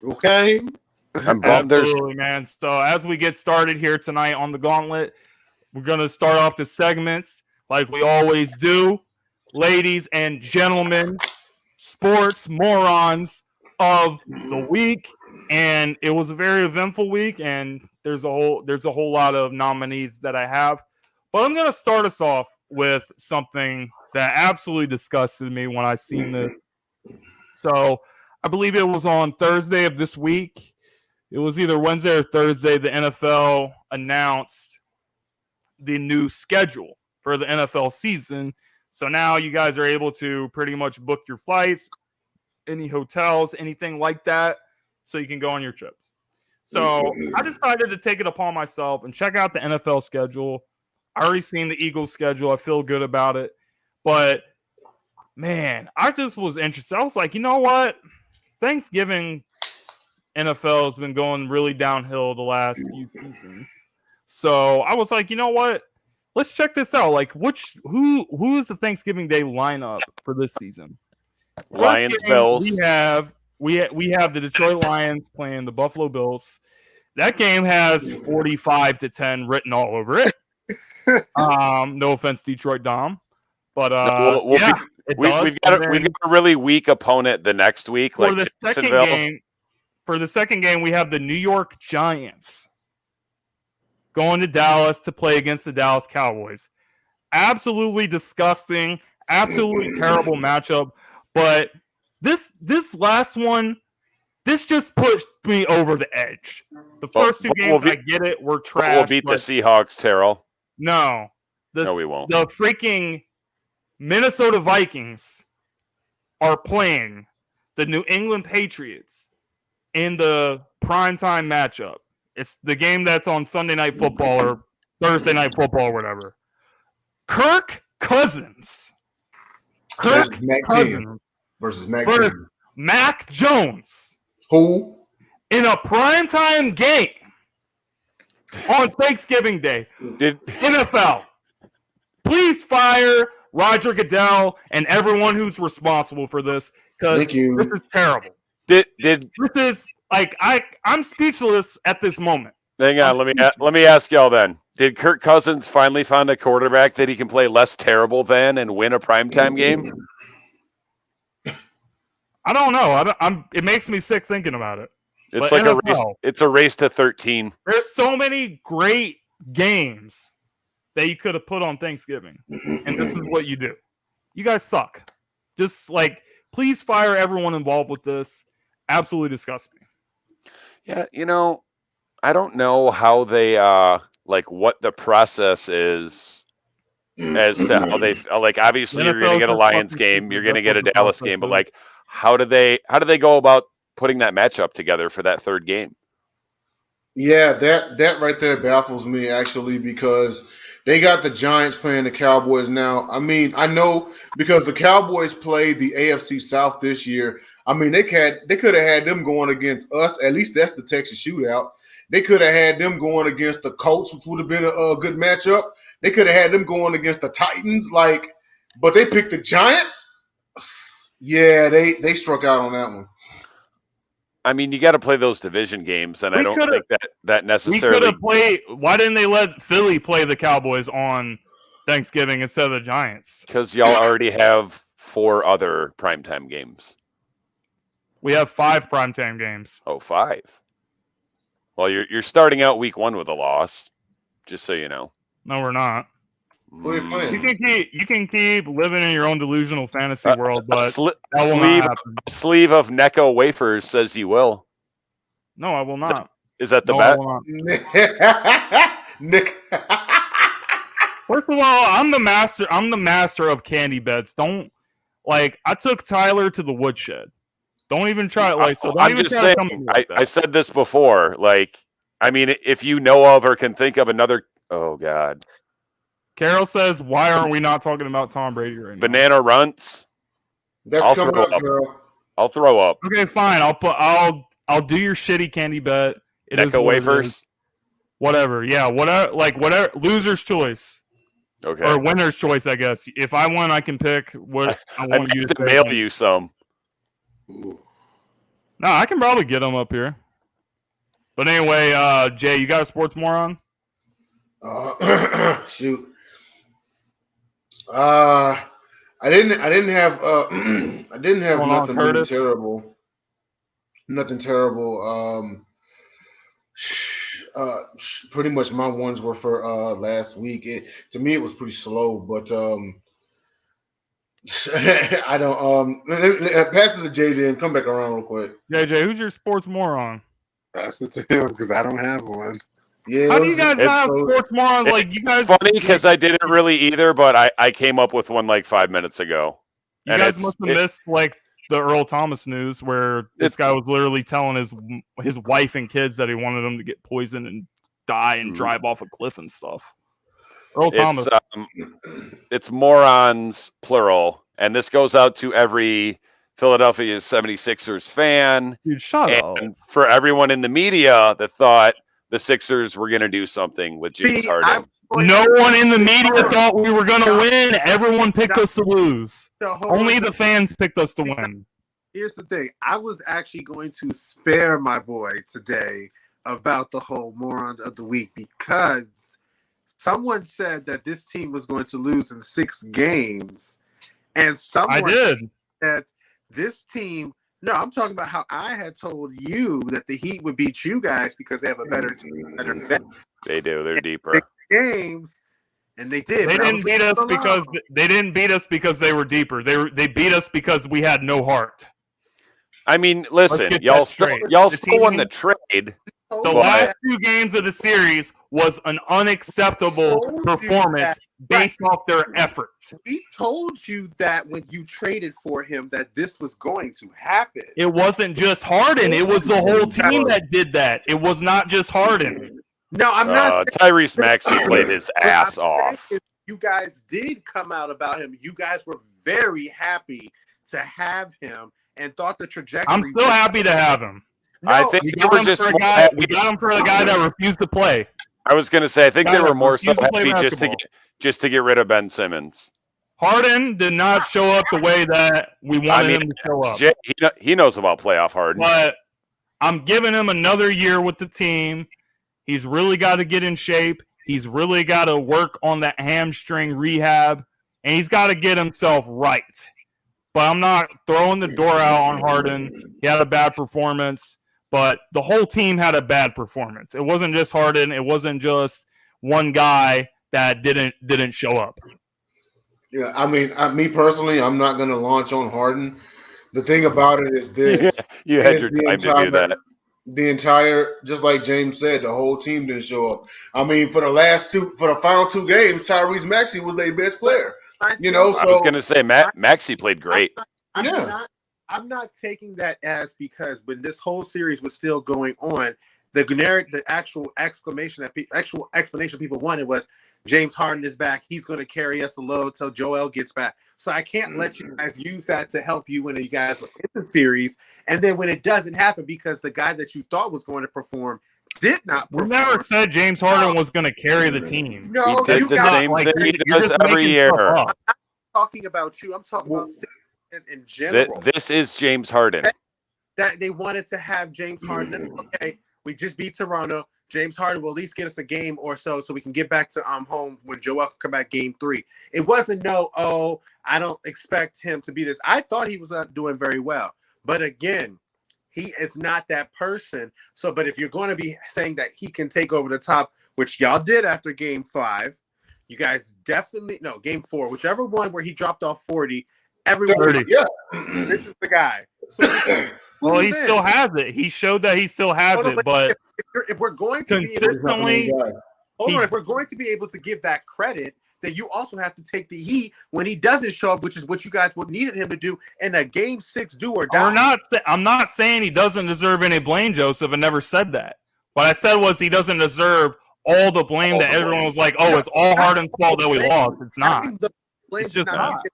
Okay. I'm bummed. Absolutely, man. So as we get started here tonight on the Gauntlet, we're going to start off the segments like we always do. Ladies and gentlemen, sports morons of the week. And it was a very eventful week, and there's a whole lot of nominees that I have. But I'm going to start us off with something that absolutely disgusted me when I seen this. So I believe it was on Thursday of this week. It was either Wednesday or Thursday. The NFL announced the new schedule for the NFL season. So now you guys are able to pretty much book your flights, any hotels, anything like that, so you can go on your trips. So I decided to take it upon myself and check out the NFL schedule. I already seen the Eagles schedule. I feel good about it. But man, I just was interested. I was like, you know what? Thanksgiving NFL has been going really downhill the last few seasons. So I was like, you know what? Let's check this out. Like, who is the Thanksgiving Day lineup for this season? Lions, Bills. We have the Detroit Lions playing the Buffalo Bills. That game has 45-10 written all over it. No offense, Detroit Dom, but we've got a really weak opponent the next week. For the second game, we have the New York Giants going to Dallas to play against the Dallas Cowboys. Absolutely disgusting, absolutely terrible matchup. But this last one, this just pushed me over the edge. The first two games, I get it, we're trash. We'll beat the Seahawks, Terrell. No, we won't. The freaking Minnesota Vikings are playing the New England Patriots in the primetime matchup. It's the game that's on Sunday Night Football or Thursday Night Football or whatever. Kirk Cousins versus Mac Jones. Who? In a primetime game on Thanksgiving Day. NFL, please fire Roger Goodell and everyone who's responsible for this, because this is terrible. This is like I'm speechless at this moment. Hang on, let me ask y'all then. Did Kirk Cousins finally find a quarterback that he can play less terrible than and win a primetime game? I don't know. It makes me sick thinking about it. It's like NFL, a race. It's a race to 13. There's so many great games that you could have put on Thanksgiving, and this is what you do. You guys suck. Just please fire everyone involved with this. Absolutely disgust me. Yeah, I don't know how they what the process is as to how they obviously you're going to get a Lions game, you're going to get a Dallas game, but how do they go about putting that matchup together for that third game? Yeah, that right there baffles me actually, because they got the Giants playing the Cowboys now. I mean, I know because the Cowboys played the AFC South this year. I mean, they could have had them going against us. At least that's the Texas shootout. They could have had them going against the Colts, which would have been a good matchup. They could have had them going against the Titans, but they picked the Giants. Yeah, they struck out on that one. I mean, you got to play those division games, and I don't think that necessarily. We could have played. Why didn't they let Philly play the Cowboys on Thanksgiving instead of the Giants? Because y'all already have 4 other primetime games. We have 5 primetime games. Oh, 5. Well, you're starting out week 1 with a loss, just so you know. No, we're not. Who are you playing? You can keep living in your own delusional fantasy world, but a sleeve of Necco wafers says you will. No, I will not. Is that the bet? Nick. First of all, I'm the master. I'm the master of candy bets. I took Tyler to the woodshed. Don't even try it. I said this before. I mean, if you know of or can think of another. Oh God. Carol says, "Why aren't we not talking about Tom Brady right now?" Banana runts. That's coming up, girl. I'll throw up. Okay, fine. I'll do your shitty candy bet. It is wafers. Whatever. Yeah. Whatever. Loser's choice. Okay. Or winner's choice, I guess. If I win, I can pick what I want you to mail you some. No, I can probably get him up here. But anyway, Jay, you got a sports moron? Shoot. I didn't have I didn't have nothing really terrible. Nothing terrible. Pretty much my ones were for last week. To me it was pretty slow, but I don't pass it to JJ and come back around real quick. JJ, who's your sports moron? Pass it to him because I don't have one. Yeah, how do you guys not have sports morons? Like you guys, funny because I didn't really either, but I came up with one like 5 minutes ago. You guys must have missed like the Earl Thomas news where this guy was literally telling his wife and kids that he wanted them to get poisoned and die and drive off a cliff and stuff. Earl Thomas. It's morons, plural. And this goes out to every Philadelphia 76ers fan. Dude, shut up. And for everyone in the media that thought the Sixers were going to do something with James Harden. No one in the media thought we were going to win. Everyone picked us to lose. Only the fans picked us to win. Here's the thing. I was actually going to spare my boy today about the whole morons of the week because someone said that this team was going to lose in 6 games. And someone said that this team, no, I'm talking about how I had told you that the Heat would beat you guys because they have a better team. They do. They're deeper. Games, and they did. They didn't beat us because they were deeper. They beat us because we had no heart. I mean, listen, y'all still won the trade. The last 2 games of the series was an unacceptable performance based off their efforts. We told you that when you traded for him that this was going to happen. It wasn't just Harden. It was the whole team that did that. It was not just Harden. No, I'm not. Tyrese Maxey played his ass off. If you guys did come out about him, you guys were very happy to have him and thought the trajectory. I'm still happy to have him. No, I think we got him for a guy that refused to play. I was going to say, I think they were more so happy just to get rid of Ben Simmons. Harden did not show up the way that we wanted him to show up. He knows about playoff Harden. But I'm giving him another year with the team. He's really got to get in shape. He's really got to work on that hamstring rehab, and he's got to get himself right. But I'm not throwing the door out on Harden. He had a bad performance, but the whole team had a bad performance. It wasn't just Harden. It wasn't just one guy that didn't show up. Yeah, I mean, me personally, I'm not going to launch on Harden. The thing about it is this. You had your time to do that. The entire, just like James said, the whole team didn't show up. I mean, for the final 2 games, Tyrese Maxey was their best player. I was going to say Maxey played great. I'm not taking that as because when this whole series was still going on, the actual explanation people wanted was James Harden is back. He's going to carry us a load till Joel gets back. So I can't let you guys use that to help you when you guys were in the series. And then when it doesn't happen because the guy that you thought was going to perform did not perform. We never said James Harden was going to carry the team. No, he does the same thing he does every year. I'm not talking about you. I'm talking about in general. This is James Harden. That they wanted to have James Harden. Okay, we just beat Toronto. James Harden will at least get us a game or so we can get back to home when Joel can come back game 3. It wasn't I don't expect him to be this. I thought he was doing very well. But again, he is not that person. So, but if you're going to be saying that he can take over the top, which y'all did after game 5, you guys definitely, no, game 4, whichever one where he dropped off 40, everyone, this is the guy. So, well, he still has it. He showed that he still has it, but if we're going to consistently, if we're going to be able to give that credit, then you also have to take the heat when he doesn't show up, which is what you guys would needed him to do in a game 6 do or die. I'm not saying he doesn't deserve any blame, Joseph. I never said that. What I said was he doesn't deserve all the blame that everyone was like, oh, it's all Harden's fault that we lost. It's not. It's just not.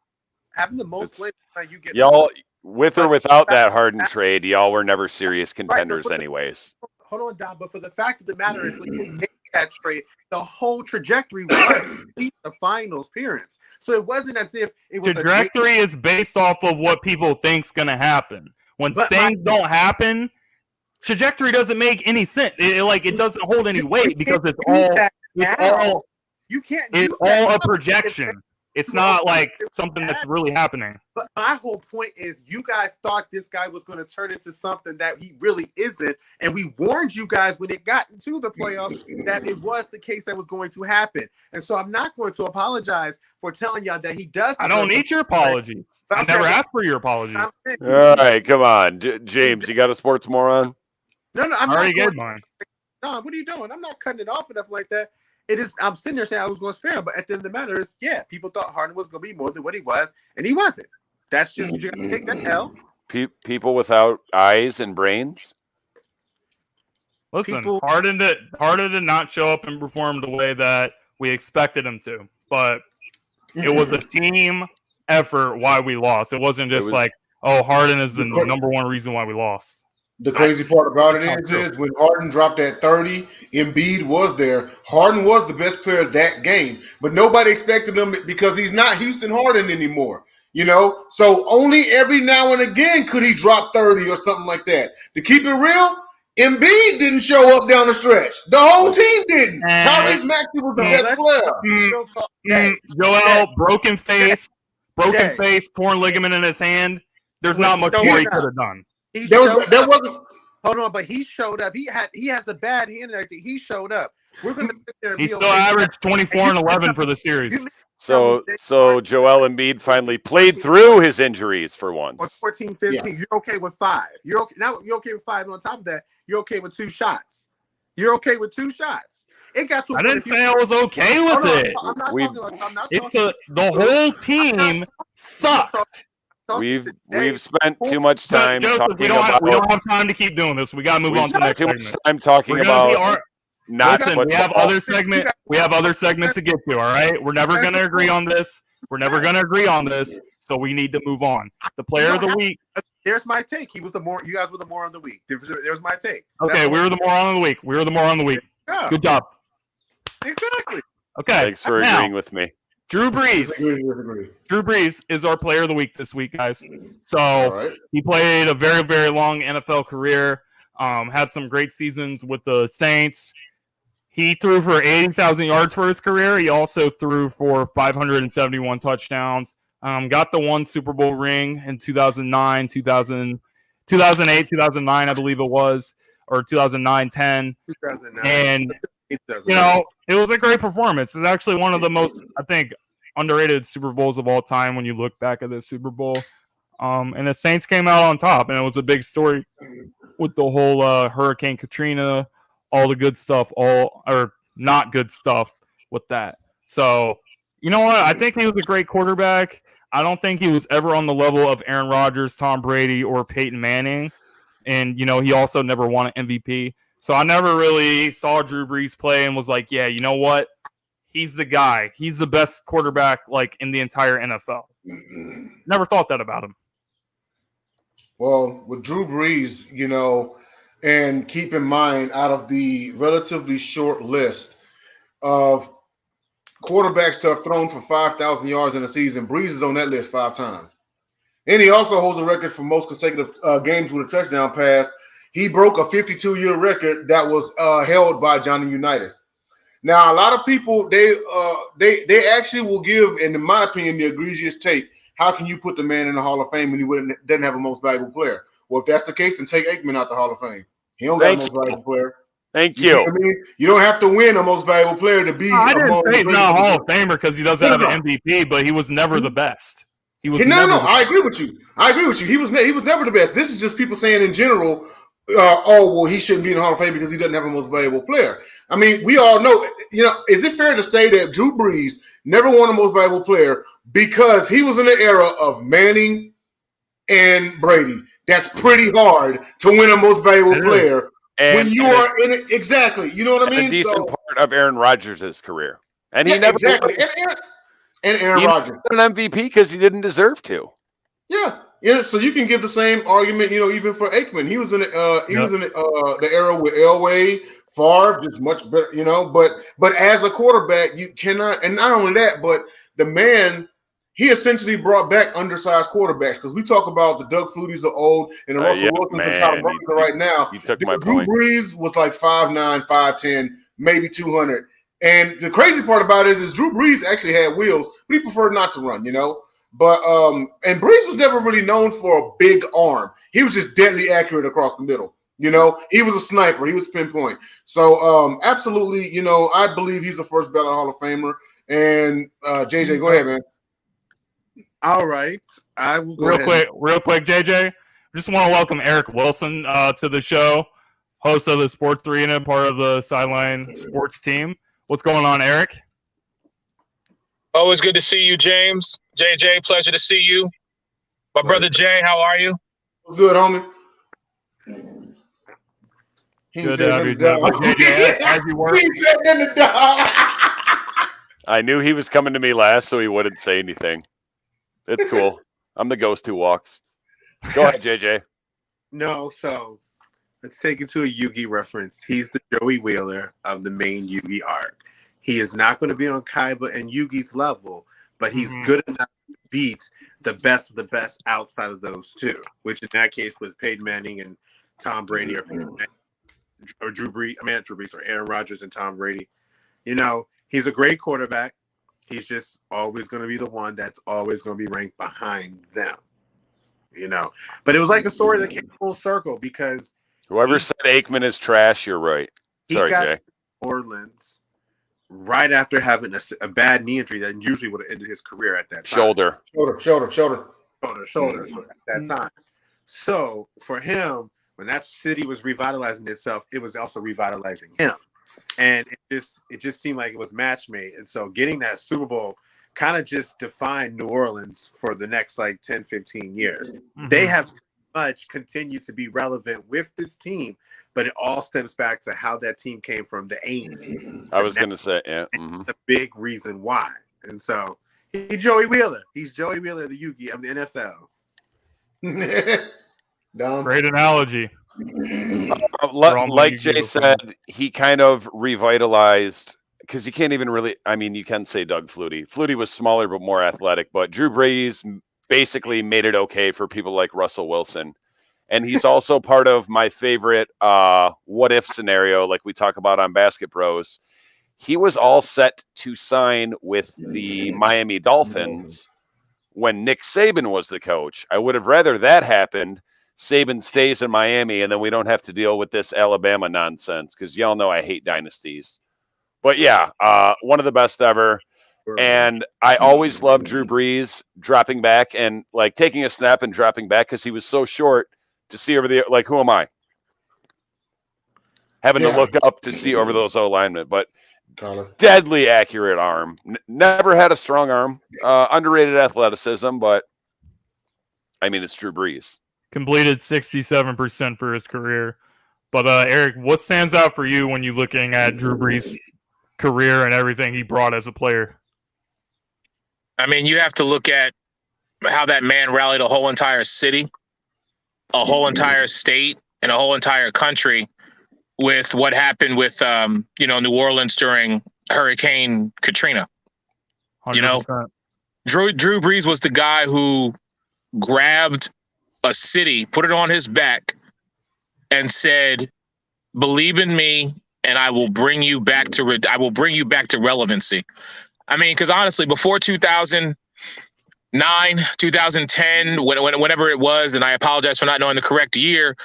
Having the most blame you get. Y'all, with or without that Harden trade, y'all were never serious contenders anyways. Hold on, Don. But for the fact of the matter is, when you make that trade, the whole trajectory was the finals appearance. So it wasn't as if it was trajectory is based off of what people think's going to happen. When things don't happen, trajectory doesn't make any sense. It doesn't hold any weight because it's all a projection. It's not like something that's really happening. But my whole point is you guys thought this guy was going to turn into something that he really isn't. And we warned you guys when it got into the playoffs that it was the case that was going to happen. And so I'm not going to apologize for telling y'all that he does. I don't need your apologies. I never asked for your apologies. All right, come on. James, you got a sports moron? No, I'm already good mine. No, what are you doing? I'm not cutting it off enough like that. It is. I'm sitting there saying I was going to spare him, but at the end of the matter is, people thought Harden was going to be more than what he was, and he wasn't. That's just you're going to take that L. People without eyes and brains. Listen, Harden did not show up and perform the way that we expected him to, but it was a team effort why we lost. It wasn't just Harden is the number one reason why we lost. The crazy part about it is when Harden dropped that 30, Embiid was there. Harden was the best player that game, but nobody expected him because he's not Houston Harden anymore. So only every now and again could he drop 30 or something like that. To keep it real, Embiid didn't show up down the stretch. The whole team didn't. Tyrese Maxey was the best player. Joel, broken face, torn ligament in his hand. There's not much more he could have done. Hold on, but he showed up. He has a bad hand and everything. He showed up. We're going to sit there and he still averaged 24 and 11 for the series. So Joel Embiid finally played through his injuries for once. 14, 15. Yeah. You're okay with 5. You're okay. Now you're okay with 5. On top of that, you're okay with 2 shots. You're okay with 2 shots. It got to. I didn't say I was okay with it. The whole team sucked. We've spent too much time talking we don't have time to keep doing this. We got to move on to the next segment. Too much time talking about. We have other segments. We have other segments to get to. All right, we're never going to agree on this. So we need to move on. The player of the week. There's my take. You guys were the moron of the week. There's my take. Okay, we were the moron of the week. Yeah. Good job. Exactly. Okay. Thanks for agreeing with me. Drew Brees. Drew Brees is our player of the week this week, guys. So he played a very, very long NFL career. Had some great seasons with the Saints. He threw for 80,000 yards for his career. He also threw for 571 touchdowns. Got the 1 Super Bowl ring in 2009, 2008, 2009, I believe it was, or 2009, 10. 2009. And it was a great performance. It's actually one of the most, I think, underrated Super Bowls of all time when you look back at this Super Bowl. And the Saints came out on top, and it was a big story with the whole Hurricane Katrina, all the good stuff, or not good stuff with that. So, you know what? I think he was a great quarterback. I don't think he was ever on the level of Aaron Rodgers, Tom Brady, or Peyton Manning. And, he also never won an MVP. So I never really saw Drew Brees play and was like, yeah, you know what? He's the guy. He's the best quarterback in the entire NFL. Never thought that about him. Well, with Drew Brees, and keep in mind, out of the relatively short list of quarterbacks to have thrown for 5,000 yards in a season, Brees is on that list 5 times. And he also holds the record for most consecutive games with a touchdown pass. He broke a 52-year record that was held by Johnny Unitas. Now, a lot of people, they actually will give, and in my opinion, the egregious take, how can you put the man in the Hall of Fame when he doesn't have a most valuable player? Well, if that's the case, then take Aikman out the Hall of Fame. He don't got a most valuable player. Thank you. I mean? You don't have to win a most valuable player to be. I didn't say he's not a Hall of Famer because he doesn't have an MVP, but he was never the best. He was no. I agree with you. He was never the best. This is just people saying in general. He shouldn't be in the Hall of Fame because he doesn't have a most valuable player. I mean, we all know. Is it fair to say that Drew Brees never won a most valuable player because he was in the era of Manning and Brady? That's pretty hard to win a most valuable player when you are in it. Exactly. You know what I mean? A decent part of Aaron Rodgers' career, and he never exactly. And Aaron Rodgers an MVP because he didn't deserve to. Yeah. Yeah, so you can give the same argument, even for Aikman. He was in the era with Elway, Favre, just much better, But as a quarterback, you cannot, and not only that, but the man he essentially brought back undersized quarterbacks because we talk about the Doug Flutys of old and the Russell Wilsons and Kyler Murray right now. He took my Drew point. Brees was like 5'9", 5'10", maybe 200. And the crazy part about it is Drew Brees actually had wheels, but he preferred not to run, But and Brees was never really known for a big arm. He was just deadly accurate across the middle. He was a sniper. He was pinpoint. So absolutely, I believe he's the first ballot Hall of Famer. And JJ, go ahead, man. All right, I will go real quick, JJ. Just want to welcome Eric Wilson to the show, host of the Sport 3 and part of the Sideline Sports team. What's going on, Eric? Always good to see you, James. JJ, pleasure to see you. My brother Jay, how are you? Good, homie. Good to have you, JJ. How'd you work? I knew he was coming to me last, so he wouldn't say anything. It's cool. I'm the ghost who walks. Go ahead, JJ. No, so let's take it to a Yugi reference. He's the Joey Wheeler of the main Yugi arc. He is not going to be on Kaiba and Yugi's level, but he's good enough to beat the best of the best outside of those two, which in that case was Peyton Manning and Tom Brady, or Drew Brees, or Aaron Rodgers and Tom Brady. He's a great quarterback. He's just always going to be the one that's always going to be ranked behind them. But it was like a story that came full circle because whoever said Aikman is trash, you're right. Sorry, got Jay. Orleans right after having a bad knee injury that usually would have ended his career at that time. Shoulder at that time. So for him, when that city was revitalizing itself, it was also revitalizing him. And it just seemed like it was match made. And so getting that Super Bowl kind of just defined New Orleans for the next 10, 15 years. Mm-hmm. They have much continued to be relevant with this team, but it all stems back to how that team came from the Aints. I was going to say, yeah. Mm-hmm. The big reason why. And so he's Joey Wheeler. He's Joey Wheeler, the Yugi of the NFL. Great analogy. Like Jay said, he kind of revitalized, because you can't even really, you can say Doug Flutie. Flutie was smaller but more athletic, but Drew Brees basically made it okay for people like Russell Wilson. And he's also part of my favorite what-if scenario, like we talk about on Basket Bros. He was all set to sign with the Miami Dolphins when Nick Saban was the coach. I would have rather that happened. Saban stays in Miami, and then we don't have to deal with this Alabama nonsense, because y'all know I hate dynasties. But yeah, one of the best ever. And I always loved Drew Brees dropping back and taking a snap and dropping back, because he was so short to see over the, who am I? Having to look up to see over those O-linemen. But deadly accurate arm. Never had a strong arm. Underrated athleticism, but it's Drew Brees. Completed 67% for his career. But Eric, what stands out for you when you're looking at Drew Brees' career and everything he brought as a player? You have to look at how that man rallied a whole entire city, a whole entire state, and a whole entire country with what happened with New Orleans during Hurricane Katrina. 100%. Drew Brees was the guy who grabbed a city, put it on his back, and said, "Believe in me, and I will bring you back to relevancy." Because honestly, before 2009, 2010, whenever it was, and I apologize for not knowing the correct year,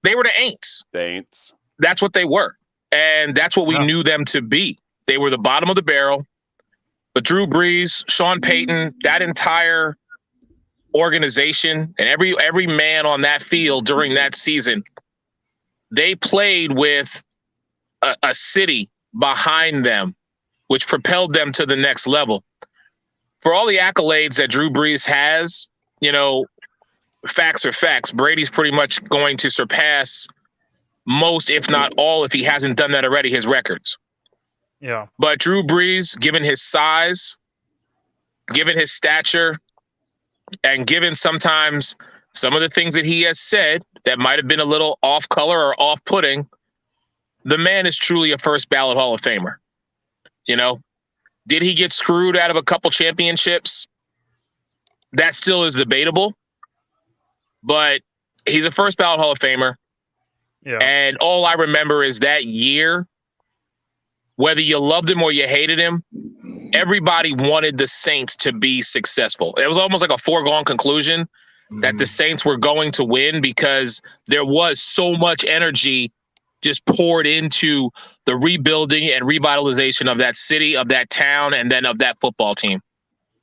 they were the Aints. The Aints. That's what they were, and that's what we knew them to be. They were the bottom of the barrel. But Drew Brees, Sean Payton, that entire organization, and every man on that field during that season, they played with a city behind them, which propelled them to the next level. For all the accolades that Drew Brees has, facts are facts. Brady's pretty much going to surpass most, if not all, if he hasn't done that already, his records. Yeah. But Drew Brees, given his size, given his stature, and given sometimes some of the things that he has said that might have been a little off color or off-putting, the man is truly a first ballot Hall of Famer. Did he get screwed out of a couple championships? that still is debatable. But he's a first ballot Hall of Famer. Yeah. And all I remember is that year, whether you loved him or you hated him, everybody wanted the Saints to be successful. It was almost like a foregone conclusion that the Saints were going to win because there was so much energy just poured into the rebuilding and revitalization of that city, of that town, and then of that football team.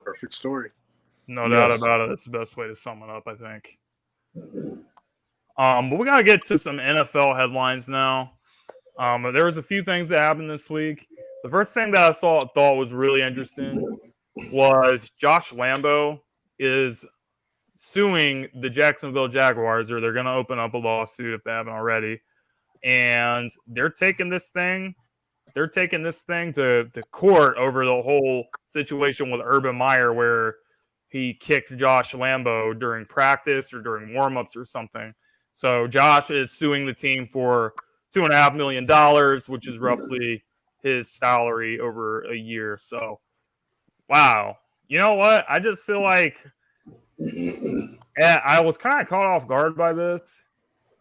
Perfect story. No doubt about it. That's the best way to sum it up, I think. But we got to get to some NFL headlines now. There was a few things that happened this week. The first thing that I thought was really interesting was Josh Lambo is suing the Jacksonville Jaguars, or they're going to open up a lawsuit if they haven't already. And they're taking this thing to court over the whole situation with Urban Meyer, where he kicked Josh Lambo during practice or during warmups or something. So Josh is suing the team for $2.5 million, which is roughly his salary over a year. So, wow. You know what? I just feel like I was kind of caught off guard by this,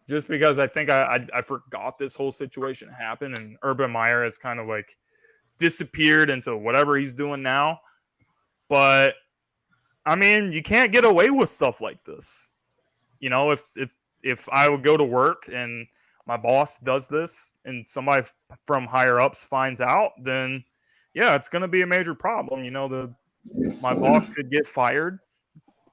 just because I think I forgot this whole situation happened, and Urban Meyer has kind of like disappeared into whatever he's doing now. But I mean, you can't get away with stuff like this. You know, if I would go to work and my boss does this and somebody from higher ups finds out, then yeah, it's going to be a major problem. You know, my boss could get fired.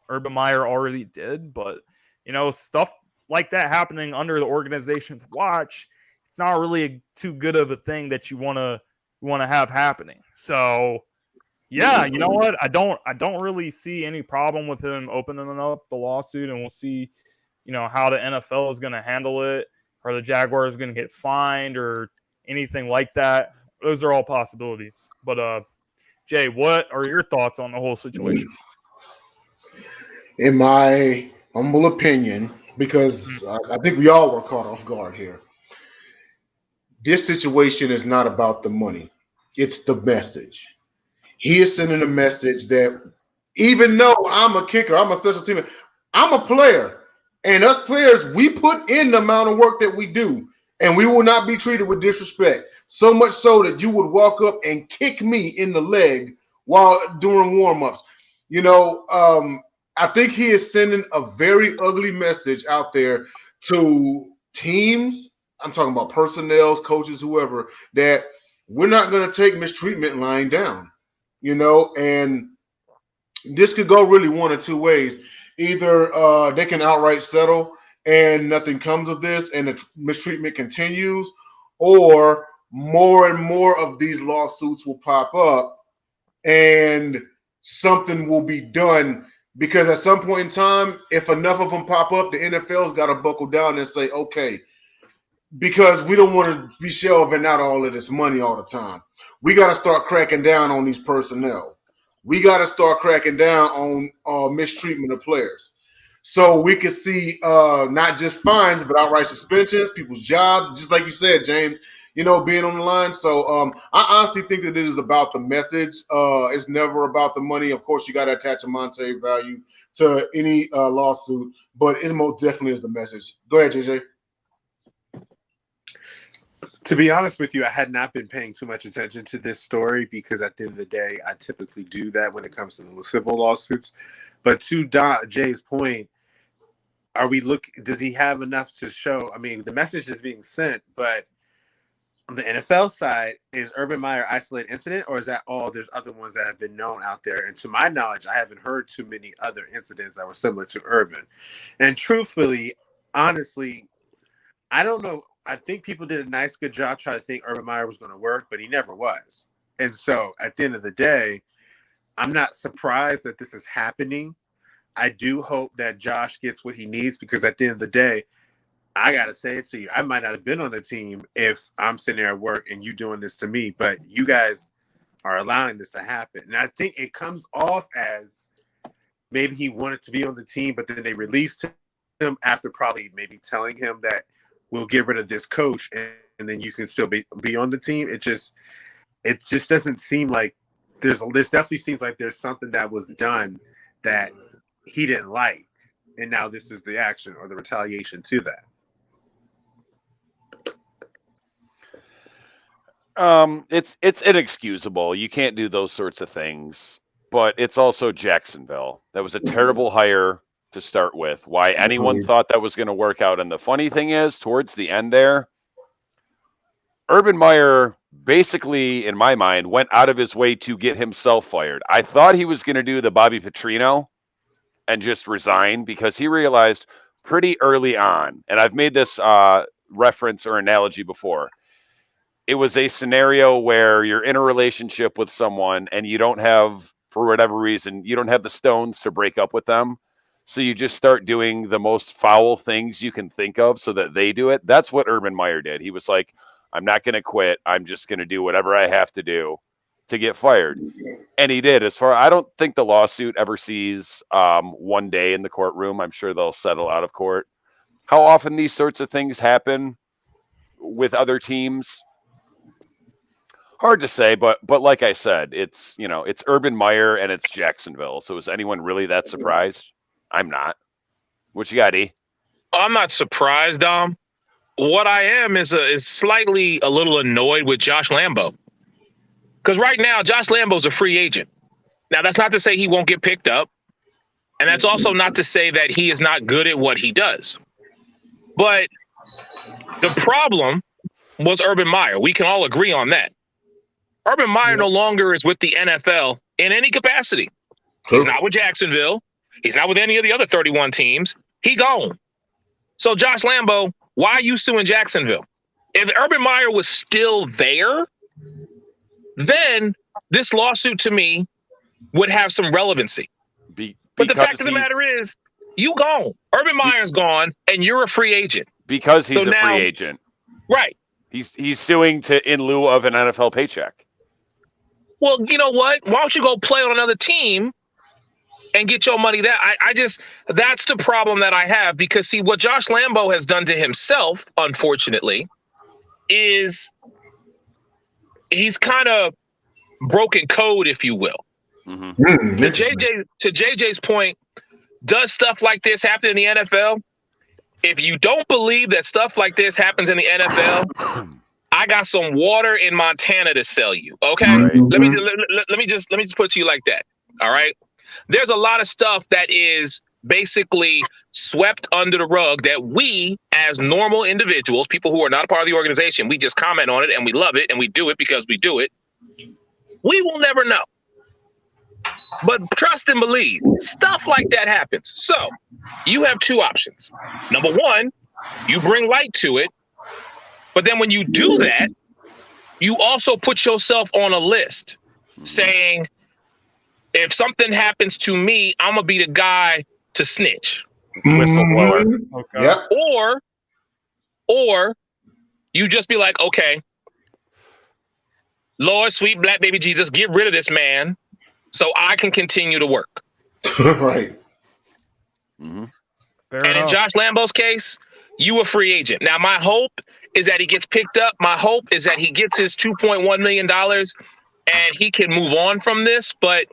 Urban Meyer already did, but you know, stuff like that happening under the organization's watch, it's not really too good of a thing that you want to have happening. So yeah, you know what? I don't really see any problem with him opening up the lawsuit, and we'll see, you know, how the NFL is going to handle it. Are the Jaguars going to get fined or anything like that? Those are all possibilities. But Jay, what are your thoughts on the whole situation? In my humble opinion, because I think we all were caught off guard here, this situation is not about the money. It's the message. He is sending a message that even though I'm a kicker, I'm a special teamer, I'm a player. And us players, we put in the amount of work that we do, and we will not be treated with disrespect. So much so that you would walk up and kick me in the leg while doing warm-ups. You know, I think he is sending a very ugly message out there to teams. I'm talking about personnel, coaches, whoever, that we're not going to take mistreatment lying down. You know, and this could go really one of two ways. Either they can outright settle and nothing comes of this and the mistreatment continues, or more and more of these lawsuits will pop up and something will be done, because at some point in time, if enough of them pop up, the NFL's got to buckle down and say, okay, because we don't want to be shelving out all of this money all the time. We got to start cracking down on these personnel. We got to start cracking down on mistreatment of players. So we could see not just fines, but outright suspensions, people's jobs, just like you said, James, you know, being on the line. So I honestly think that it is about the message. It's never about the money. Of course, you got to attach a monetary value to any lawsuit, but it most definitely is the message. Go ahead, JJ. To be honest with you, I had not been paying too much attention to this story because at the end of the day, I typically do that when it comes to the civil lawsuits. But to Jay's point, does he have enough to show? I mean, the message is being sent, but on the NFL side, is Urban Meyer isolated incident, or is that all? There's other ones that have been known out there. And to my knowledge, I haven't heard too many other incidents that were similar to Urban. And truthfully, honestly, I don't know. I think people did a nice, good job trying to think Urban Meyer was going to work, but he never was. And so at the end of the day, I'm not surprised that this is happening. I do hope that Josh gets what he needs, because at the end of the day, I got to say it to you, I might not have been on the team if I'm sitting there at work and you doing this to me, but you guys are allowing this to happen. And I think it comes off as maybe he wanted to be on the team, but then they released him after probably maybe telling him that we'll get rid of this coach and then you can still be on the team. It just doesn't seem like this definitely seems like there's something that was done that he didn't like. And now this is the action or the retaliation to that. It's inexcusable. You can't do those sorts of things. But it's also Jacksonville. That was a terrible hire to start with. Why anyone thought that was going to work out. And the funny thing is, towards the end there, Urban Meyer basically, in my mind, went out of his way to get himself fired. I thought he was going to do the Bobby Petrino and just resign because he realized pretty early on, and I've made this reference or analogy before, it was a scenario where you're in a relationship with someone and you don't have, for whatever reason, you don't have the stones to break up with them. So you just start doing the most foul things you can think of so that they do it. That's what Urban Meyer did. He was like, I'm not going to quit. I'm just going to do whatever I have to do to get fired. And he did. I don't think the lawsuit ever sees one day in the courtroom. I'm sure they'll settle out of court. How often these sorts of things happen with other teams? Hard to say, but like I said, it's Urban Meyer and it's Jacksonville. So is anyone really that surprised? I'm not. What you got, E? I'm not surprised, Dom. What I am is slightly a little annoyed with Josh Lambo. Because right now, Josh Lambo's a free agent. Now, that's not to say he won't get picked up. And that's also not to say that he is not good at what he does. But the problem was Urban Meyer. We can all agree on that. Urban Meyer no longer is with the NFL in any capacity. True. He's not with Jacksonville. He's not with any of the other 31 teams. He gone. So, Josh Lambo, why are you suing Jacksonville? If Urban Meyer was still there, then this lawsuit to me would have some relevancy. But the fact of the matter is, you gone. Urban Meyer's gone, and you're a free agent. Because he's a free agent. Right. He's suing in lieu of an NFL paycheck. Well, you know what? Why don't you go play on another team and get your money there? That's the problem that I have, because see, what Josh Lambo has done to himself, unfortunately, is he's kind of broken code, if you will. Mm-hmm. To JJ's point, does stuff like this happen in the NFL? If you don't believe that stuff like this happens in the NFL, I got some water in Montana to sell you. Okay, mm-hmm. let me just put it to you like that. All right, there's a lot of stuff that is basically swept under the rug that we, as normal individuals, people who are not a part of the organization, we just comment on it and we love it and we do it because we do it. We will never know. But trust and believe, stuff like that happens. So you have two options. Number one, you bring light to it. But then when you do that, you also put yourself on a list saying, if something happens to me, I'm going to be the guy to snitch. Whistleblower. Okay. Yep. Or you just be like, okay, Lord, sweet black baby Jesus, get rid of this man so I can continue to work. Right. Mm-hmm. In Josh Lambo's case, you a free agent. Now, my hope is that he gets picked up. My hope is that he gets his $2.1 million and he can move on from this. But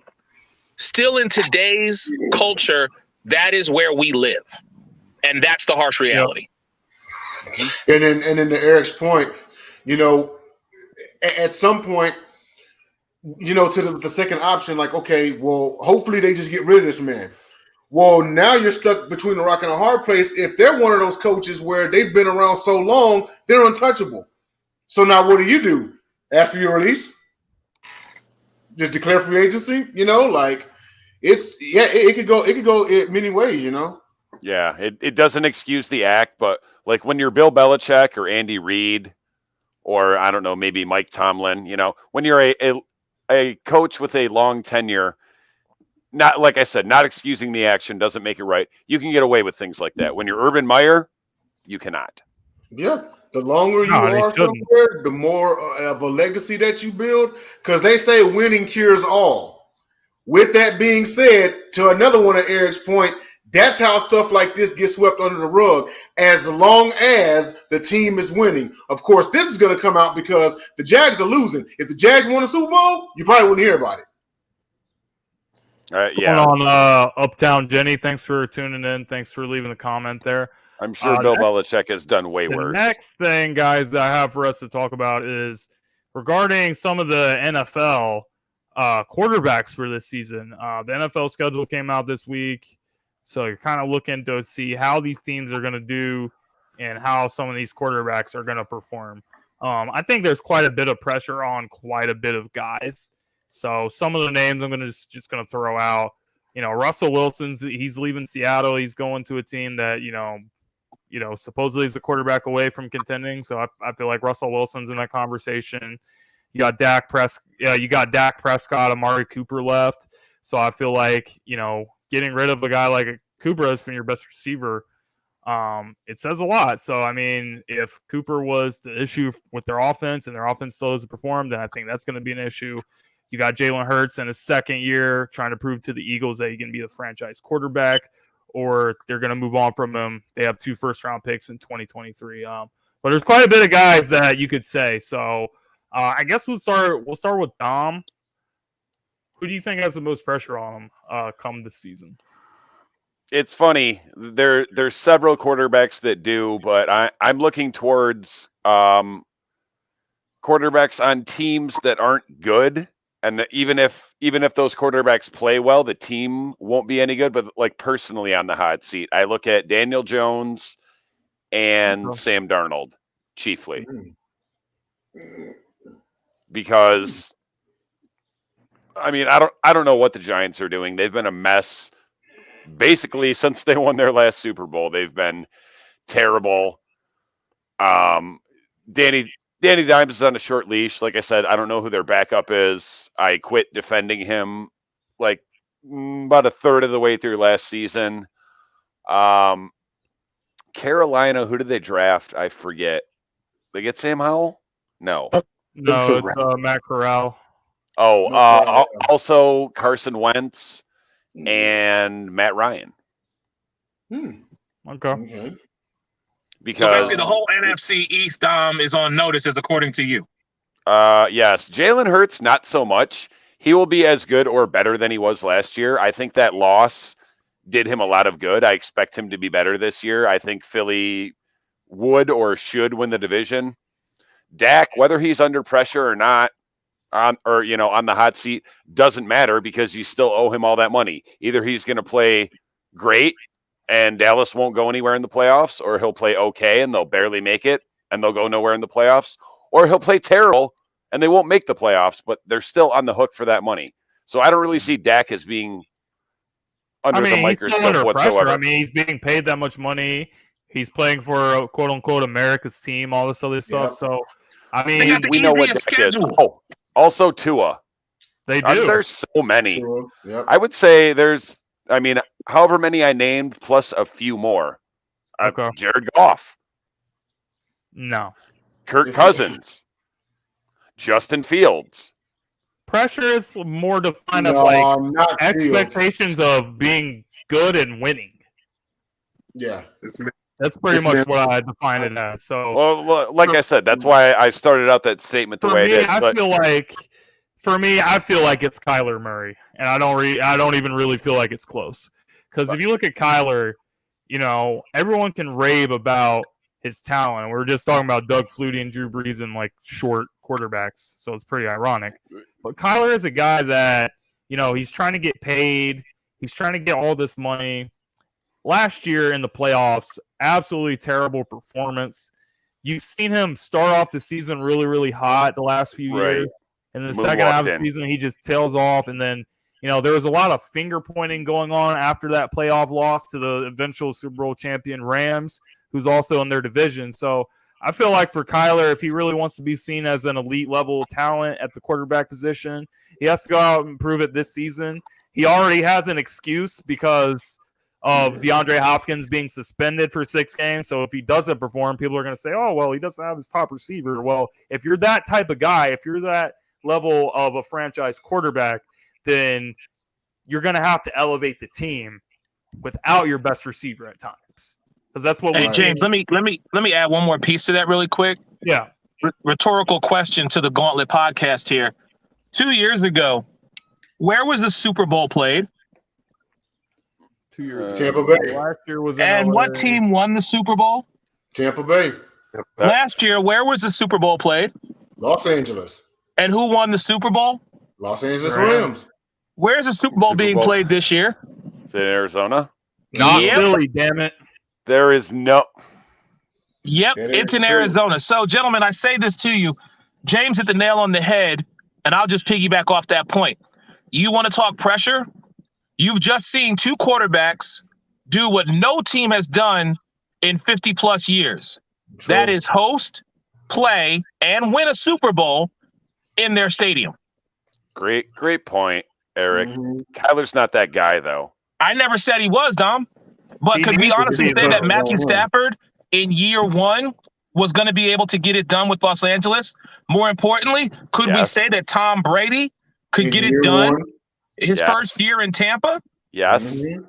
still in today's culture, that is where we live. And that's the harsh reality. Yep. And then to Eric's point, at some point, to the second option, like, okay, well, hopefully they just get rid of this man. Well, now you're stuck between a rock and a hard place. If they're one of those coaches where they've been around so long, they're untouchable. So now what do? Ask for your release? Just declare free agency? It could go in many ways, Yeah, it doesn't excuse the act, but like when you're Bill Belichick or Andy Reid or I don't know, maybe Mike Tomlin, when you're a coach with a long tenure, not like I said, not excusing the action doesn't make it right. You can get away with things like that. When you're Urban Meyer, you cannot. Yeah, the longer you are somewhere, the more of a legacy that you build, because they say winning cures all. With that being said, to another one of Eric's point, that's how stuff like this gets swept under the rug, as long as the team is winning. Of course, this is going to come out because the Jags are losing. If the Jags won a Super Bowl, you probably wouldn't hear about it. What's going on, Uptown Jenny? Thanks for tuning in. Thanks for leaving the comment there. I'm sure Bill Belichick has done way worse. The next thing, guys, that I have for us to talk about is regarding some of the NFL quarterbacks for this season. The NFL schedule came out this week, so you're kind of looking to see how these teams are going to do and how some of these quarterbacks are going to perform. I think there's quite a bit of pressure on quite a bit of guys. So some of the names I'm going to just going to throw out. Russell Wilson's he's leaving Seattle. He's going to a team that supposedly is a quarterback away from contending. So I feel like Russell Wilson's in that conversation. You got Dak Prescott, Amari Cooper left. So I feel like getting rid of a guy like Cooper has been your best receiver. It says a lot. So, I mean, if Cooper was the issue with their offense and their offense still doesn't perform, then I think that's going to be an issue. You got Jalen Hurts in his second year trying to prove to the Eagles that he can be the franchise quarterback, or they're going to move on from him. They have 2 first-round picks in 2023. But there's quite a bit of guys that you could say. So I guess we'll start with Dom. Who do you think has the most pressure on him come this season? It's funny. There's several quarterbacks that do, but I'm looking towards quarterbacks on teams that aren't good. And even if those quarterbacks play well, the team won't be any good. But like personally on the hot seat, I look at Daniel Jones and Sam Darnold chiefly. Because I mean, I don't know what the Giants are doing. They've been a mess basically since they won their last Super Bowl. They've been terrible. Danny Dimes is on a short leash. Like I said, I don't know who their backup is. I quit defending him like about a third of the way through last season. Carolina, who did they draft? I forget. They get Sam Howell? No. No, it's Matt Corral. Also Carson Wentz and Matt Ryan. Okay. Because so basically the whole NFC East is on notice, as according to you. Yes. Jalen Hurts, not so much. He will be as good or better than he was last year. I think that loss did him a lot of good. I expect him to be better this year. I think Philly would or should win the division. Dak, whether he's under pressure or not, on the hot seat, doesn't matter because you still owe him all that money. Either he's going to play great and Dallas won't go anywhere in the playoffs, or he'll play okay and they'll barely make it and they'll go nowhere in the playoffs, or he'll play terrible and they won't make the playoffs, but they're still on the hook for that money. So I don't really see Dak as being under the microscope under whatsoever. Pressure. I mean, he's being paid that much money. He's playing for quote unquote America's team, all this other stuff. Yep. So I mean, we know what Dak schedule is. Oh, also Tua. They do. There's so many. Yep. I would say however many I named plus a few more. Okay. Jared Goff. No. Kirk Cousins. Justin Fields. Pressure is more defined of expectations of being good and winning. Yeah. That's pretty much what I define it as. So, well, like I said, that's why I started out that statement the way I did. I feel like it's Kyler Murray, and I don't even really feel like it's close. Because if you look at Kyler, everyone can rave about his talent. We're just talking about Doug Flutie and Drew Brees and like short quarterbacks, so it's pretty ironic. But Kyler is a guy that he's trying to get paid. He's trying to get all this money. Last year in the playoffs, absolutely terrible performance. You've seen him start off the season really, really hot the last few years. And the second half of the season, he just tails off. And then, there was a lot of finger pointing going on after that playoff loss to the eventual Super Bowl champion Rams, who's also in their division. So I feel like for Kyler, if he really wants to be seen as an elite level talent at the quarterback position, he has to go out and prove it this season. He already has an excuse because of DeAndre Hopkins being suspended for 6 games. So if he doesn't perform, people are going to say, oh, well, he doesn't have his top receiver. Well, if you're that type of guy, if you're that level of a franchise quarterback, then you're going to have to elevate the team without your best receiver at times. Because that's what James, let me add one more piece to that really quick. Yeah. Rhetorical question to the Gauntlet podcast here. 2 years ago, where was the Super Bowl played? 2 years ago. Tampa Bay. Last year was in And LA. what team won the Super Bowl? Tampa Bay. Last year, where was the Super Bowl played? Los Angeles. And who won the Super Bowl? Los Angeles Rams. Rams. Where's the Super Bowl being played this year? Is it in Arizona? Not Yep. Philly, damn it. There is no. Yep, That is it's in true. Arizona. So, gentlemen, I say this to you. James hit the nail on the head, and I'll just piggyback off that point. You want to talk pressure? You've just seen two quarterbacks do what no team has done in 50-plus years. True. That is host, play, and win a Super Bowl in their stadium. Great point, Eric. Mhm. Kyler's not that guy, though. I never said he was, Dom. But He could we needs to honestly be, say that though. Matthew Stafford in year one was going to be able to get it done with Los Angeles? More importantly, could we Yes. say that Tom Brady could In get it year done one. his Yes. first year in Tampa? Yes. Mhm.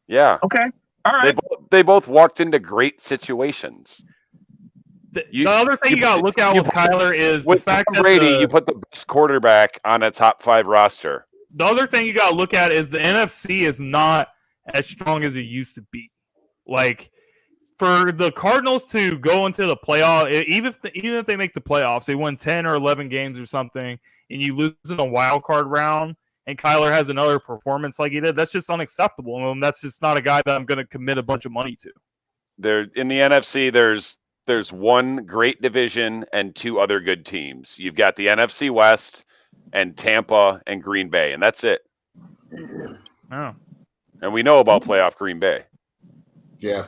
Yeah. Okay. All right. They both walked into great situations. The other thing you got to look out with Kyler is the With fact Tom that Brady, you put the best quarterback on a top 5 roster. the other thing you got to look at is the NFC is not as strong as it used to be. Like, for the Cardinals to go into the playoff, even if they make the playoffs, they win 10 or 11 games or something, and you lose in a wild card round, and Kyler has another performance like he did, that's just unacceptable. And that's just not a guy that I'm going to commit a bunch of money to. There in the NFC, there's one great division and 2 other good teams. You've got the NFC West and Tampa and Green Bay, and that's it. Oh. And we know about playoff Green Bay. Yeah.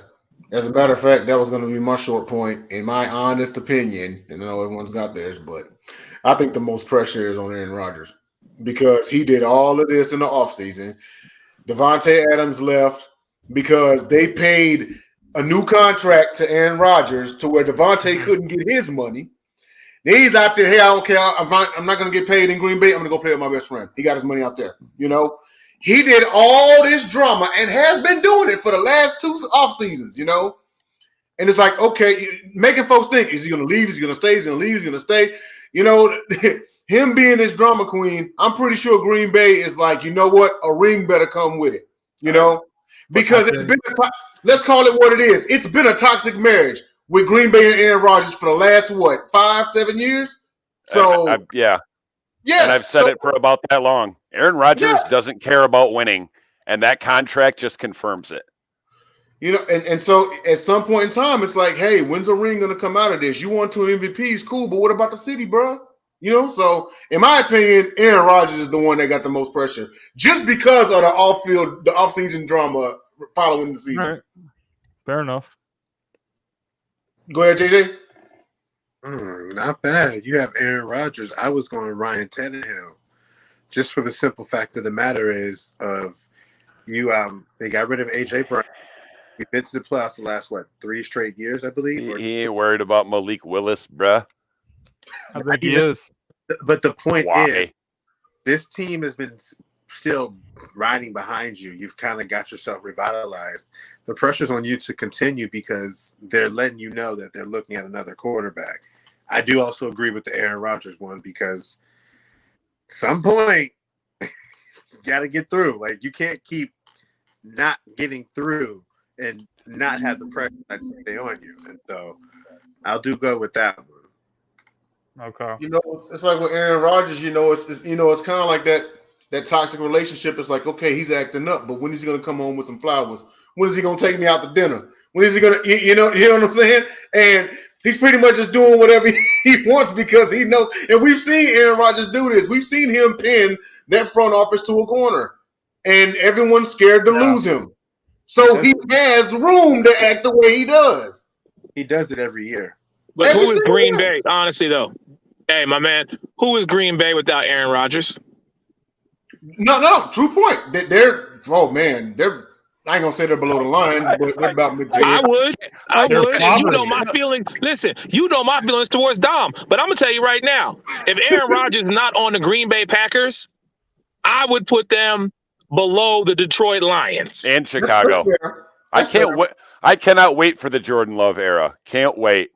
As a matter of fact, that was going to be my short point. In my honest opinion, and I know everyone's got theirs, but I think the most pressure is on Aaron Rodgers because he did all of this in the offseason. Devontae Adams left because they paid a new contract to Aaron Rodgers to where Devontae couldn't get his money. Then he's out there, hey, I don't care. I'm not going to get paid in Green Bay. I'm going to go play with my best friend. He got his money out there, you know. He did all this drama and has been doing it for the last 2 off seasons, you know. And it's like, okay, making folks think, is he going to leave? Is he going to stay? Is he going to leave? Is he going to stay? You know, him being this drama queen, I'm pretty sure Green Bay is like, you know what? A ring better come with it, you know, because it's been, let's call it what it is. It's been a toxic marriage with Green Bay and Aaron Rodgers for the last, 5-7 years? So, yeah. And I've said it for about that long. Aaron Rodgers doesn't care about winning, and that contract just confirms it. You know, and so at some point in time, it's like, hey, when's a ring going to come out of this? You won 2 MVPs, cool, but what about the city, bro? You know, so in my opinion, Aaron Rodgers is the one that got the most pressure just because of the off-season drama following the season. All right. Fair enough. Go ahead, JJ. Not bad. You have Aaron Rodgers. I was going Ryan Tannehill, just for the simple fact of the matter is they got rid of AJ Brown. We've been to the playoffs the last 3 straight years, I believe. He ain't worried about Malik Willis, bruh. I think he is. But the point Why? is, this team has been still riding behind you. You've kind of got yourself revitalized. The pressure's on you to continue because they're letting you know that they're looking at another quarterback. I do also agree with the Aaron Rodgers one because at some point you got to get through. Like, you can't keep not getting through and not have the pressure that stay on you. And so I'll go with that one. Okay. You know, it's like with Aaron Rodgers. You know, it's kind of like that toxic relationship. It's like, okay, he's acting up, but when is he going to come home with some flowers? When is he going to take me out to dinner? When is he going to, you know what I'm saying? And he's pretty much just doing whatever he wants because he knows. And we've seen Aaron Rodgers do this. We've seen him pin that front office to a corner, and everyone's scared to lose him. So he has room to act the way he does. He does it every year. But who is Green Bay? Honestly, though, hey, my man, who is Green Bay without Aaron Rodgers? No, true point. They're. I ain't gonna say they're below the line, but they're about mid-tier. I would. And you know poverty. my feelings. Listen, you know my feelings towards Dom. But I'm gonna tell you right now, if Aaron Rodgers is not on the Green Bay Packers, I would put them below the Detroit Lions and Chicago. I cannot wait for the Jordan Love era. Can't wait.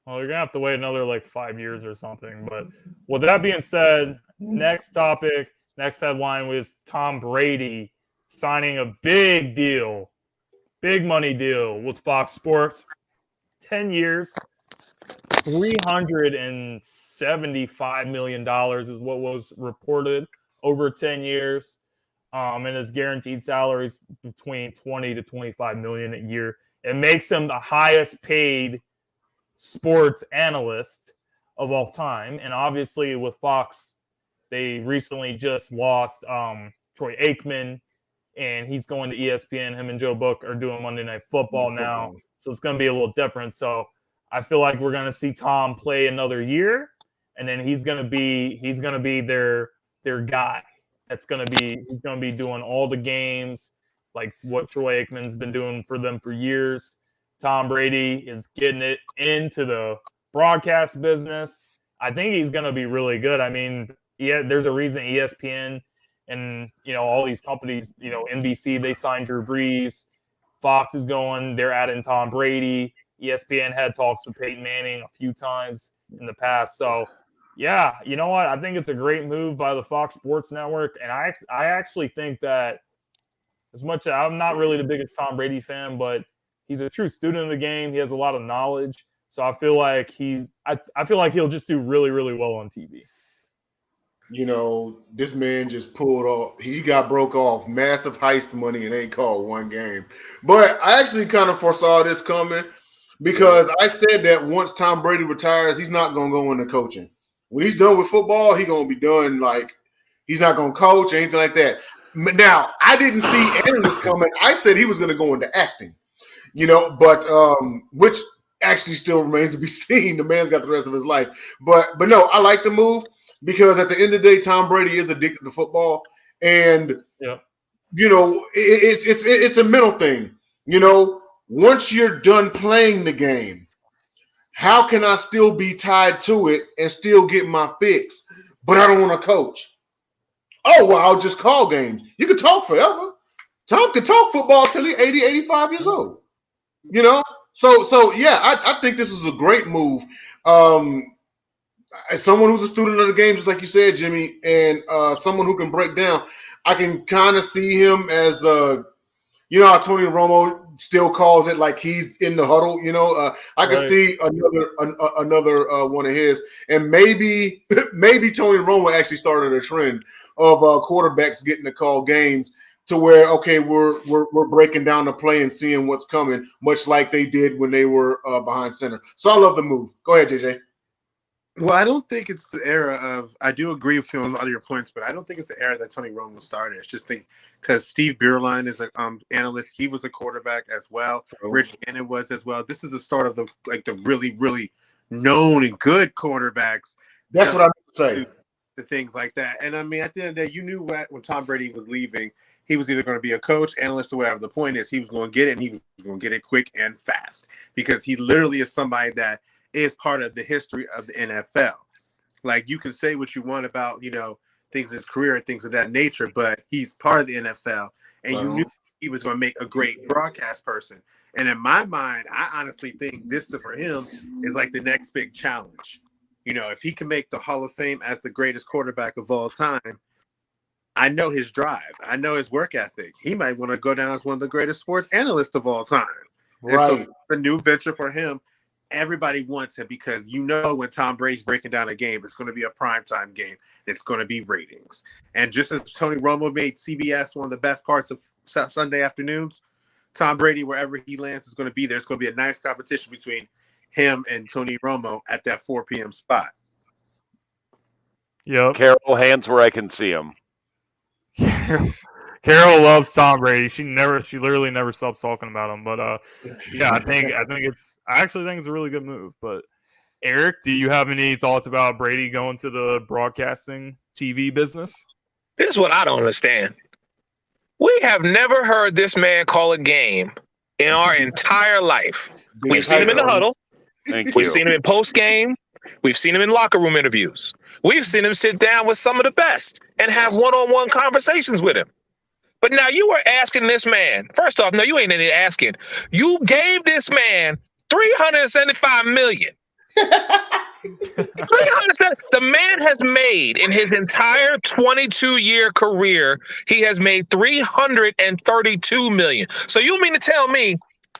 Well, you're gonna have to wait another 5 years or something. But with that being said, next topic, next headline was Tom Brady signing a big deal, big money deal with Fox Sports. 10 years, $375 million is what was reported over 10 years. And his guaranteed salaries between 20 to 25 million a year. It makes him the highest paid sports analyst of all time. And obviously with Fox, they recently just lost Troy Aikman, and he's going to ESPN. Him and Joe Book are doing Monday Night Football now. So it's going to be a little different. So I feel like we're going to see Tom play another year, and then he's going to be their guy. He's going to be doing all the games, like what Troy Aikman's been doing for them for years. Tom Brady is getting it into the broadcast business. I think he's going to be really good. I mean, yeah, there's a reason ESPN and, all these companies, NBC, they signed Drew Brees. Fox is going, they're adding Tom Brady. ESPN had talks with Peyton Manning a few times in the past. So, yeah, you know what? I think it's a great move by the Fox Sports Network. And I actually think that, as much as I'm not really the biggest Tom Brady fan, but he's a true student of the game. He has a lot of knowledge. So I feel like I feel like he'll just do really, really well on TV. This man just pulled off. He got broke off massive heist money and ain't called one game. But I actually kind of foresaw this coming because I said that once Tom Brady retires, he's not going to go into coaching. When he's done with football, he's going to be done. Like, he's not going to coach or anything like that. Now, I didn't see analysts coming. I said he was going to go into acting, but which actually still remains to be seen. The man's got the rest of his life. But no, I like the move. Because at the end of the day, Tom Brady is addicted to football, and it's a mental thing. Once you're done playing the game, how can I still be tied to it and still get my fix? But I don't want to coach. Oh, well, I'll just call games. You can talk forever. Tom can talk football till he's 80, 85 years old. So yeah, I think this is a great move. As someone who's a student of the game, just like you said, Jimmy, and someone who can break down, I can kind of see him as how Tony Romo still calls it, like he's in the huddle. I can see another one of his, and maybe Tony Romo actually started a trend of quarterbacks getting to call games to where we're breaking down the play and seeing what's coming, much like they did when they were behind center. So I love the move. Go ahead, JJ. Well, I don't think it's the era of. I do agree with you on a lot of your points, but I don't think it's the era that Tony Romo started. It's just because Steve Beuerlein is an analyst. He was a quarterback as well. True. Rich Gannon was as well. This is the start of the really, really known and good quarterbacks. That's what I meant to say. The things like that, and I mean, at the end of the day, you knew when Tom Brady was leaving, he was either going to be a coach, analyst, or whatever. The point is, he was going to get it, and he was going to get it quick and fast because he literally is somebody that is part of the history of the NFL. Like, you can say what you want about, things in his career and things of that nature, but he's part of the NFL, and you knew he was going to make a great broadcast person. And in my mind, I honestly think this for him is like the next big challenge. If he can make the Hall of Fame as the greatest quarterback of all time, I know his drive. I know his work ethic. He might want to go down as one of the greatest sports analysts of all time. Right. So the new venture for him, everybody wants it because when Tom Brady's breaking down a game, it's going to be a primetime game. It's going to be ratings. And just as Tony Romo made CBS one of the best parts of Sunday afternoons, Tom Brady, wherever he lands, is going to be there. It's going to be a nice competition between him and Tony Romo at that 4 p.m. spot. Yep. Carol, hands where I can see him. Carol loves Tom Brady. She literally never stops talking about him. But yeah, I actually think it's a really good move. But Eric, do you have any thoughts about Brady going to the broadcasting TV business? This is what I don't understand. We have never heard this man call a game in our entire life. We've seen him in the huddle. We've seen him in post game. We've seen him in locker room interviews. We've seen him sit down with some of the best and have one-on-one conversations with him. But now you are asking this man. First off, no, you ain't any asking. You gave this man $375 million. $375 $370. The man has made in his entire 22-year career, he has made $332 million. So you mean to tell me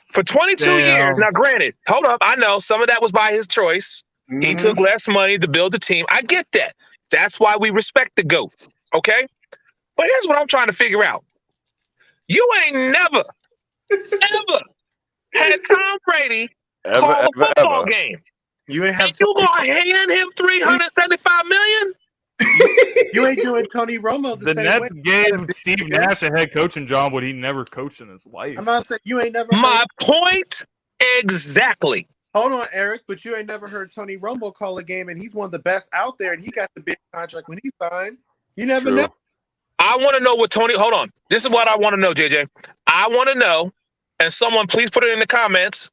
for 22 years? Now, granted, hold up, I know some of that was by his choice. Mm-hmm. He took less money to build the team. I get that. That's why we respect the GOAT. Okay, but here's what I'm trying to figure out. You ain't never, ever had Tom Brady call a football game. You ain't have. You gonna hand him $375 million? You ain't doing Tony Romo the same Nets way. gave Steve Nash a head coaching job, but he never coached in his life. I'm about to say you ain't never. My point exactly. Hold on, Eric, but you ain't never heard Tony Romo call a game, and he's one of the best out there, and he got the big contract when he signed. You never know. I want to know what Tony. Hold on. This is what I want to know, JJ. I want to know, and someone please put it in the comments.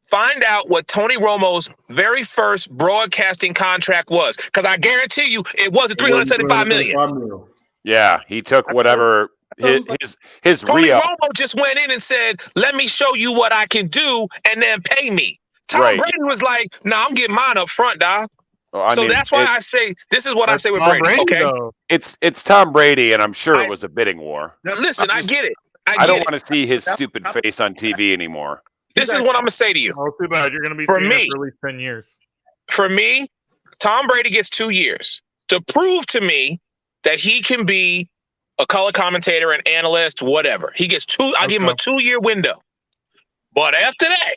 Find out what Tony Romo's very first broadcasting contract was, because I guarantee you it wasn't $375 million. Yeah, he took whatever his Tony Rio. Romo just went in and said, "Let me show you what I can do, and then pay me." Tom Brady was like, "Nah, I'm getting mine up front, dog." So that's why I say this is what I say with Brady. Okay, it's Tom Brady, and I'm sure it was a bidding war. Now, listen, I get it. I don't want to see his stupid face on TV anymore. This is what I'm going to say to you. Oh, too bad. You're going to be seeing it for at least 10 years. For me, Tom Brady gets 2 years to prove to me that he can be a color commentator, an analyst, whatever. He gets two. I'll give him a 2-year window. But after that,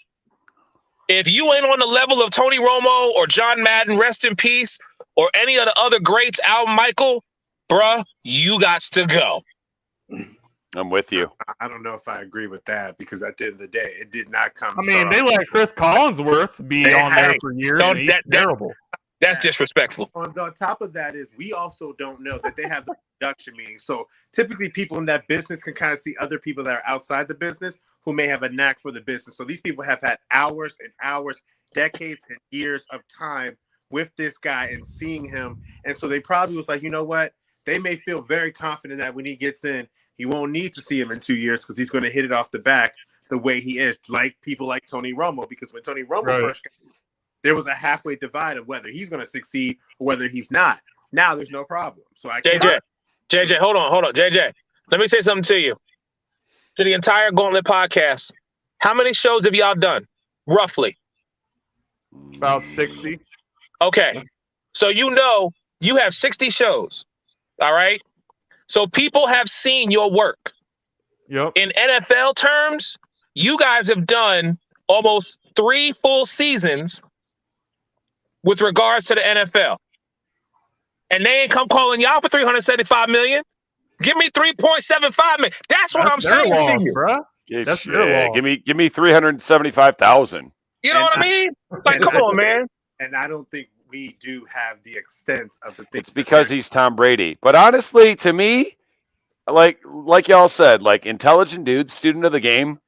if you ain't on the level of Tony Romo or John Madden, rest in peace, or any of the other greats, Al Michael, bruh, you got to go. I'm with you. I don't know if I agree with that, because at the end of the day, it did not come. I mean, they let Chris Collinsworth be on there for years, and he's terrible. That's disrespectful. On the top of that is we also don't know that they have the production meeting. So typically people in that business can kind of see other people that are outside the business who may have a knack for the business. So these people have had hours and hours, decades and years of time with this guy and seeing him. And so they probably was like, you know what? They may feel very confident that when he gets in, he won't need to see him in 2 years because he's going to hit it off the back the way he is, like people like Tony Romo. Because when Tony Romo first got, there was a halfway divide of whether he's going to succeed or whether he's not. Now there's no problem. So JJ, hold on. JJ, let me say something to you. To the entire Gauntlet podcast, how many shows have y'all done? Roughly? About 60. Okay. So you have 60 shows. All right? So people have seen your work. Yep. In NFL terms, you guys have done almost 3 full seasons with regards to the NFL. And they ain't come calling y'all for $375 million. Give me $3.75 million. That's what I'm saying to you. Bro. That's your law. Give me $375,000. You know what I mean? Like, come on, man. And I don't think we do have the extent of the thing. It's because he's Tom Brady. But honestly, to me, like y'all said, like intelligent dude, student of the game,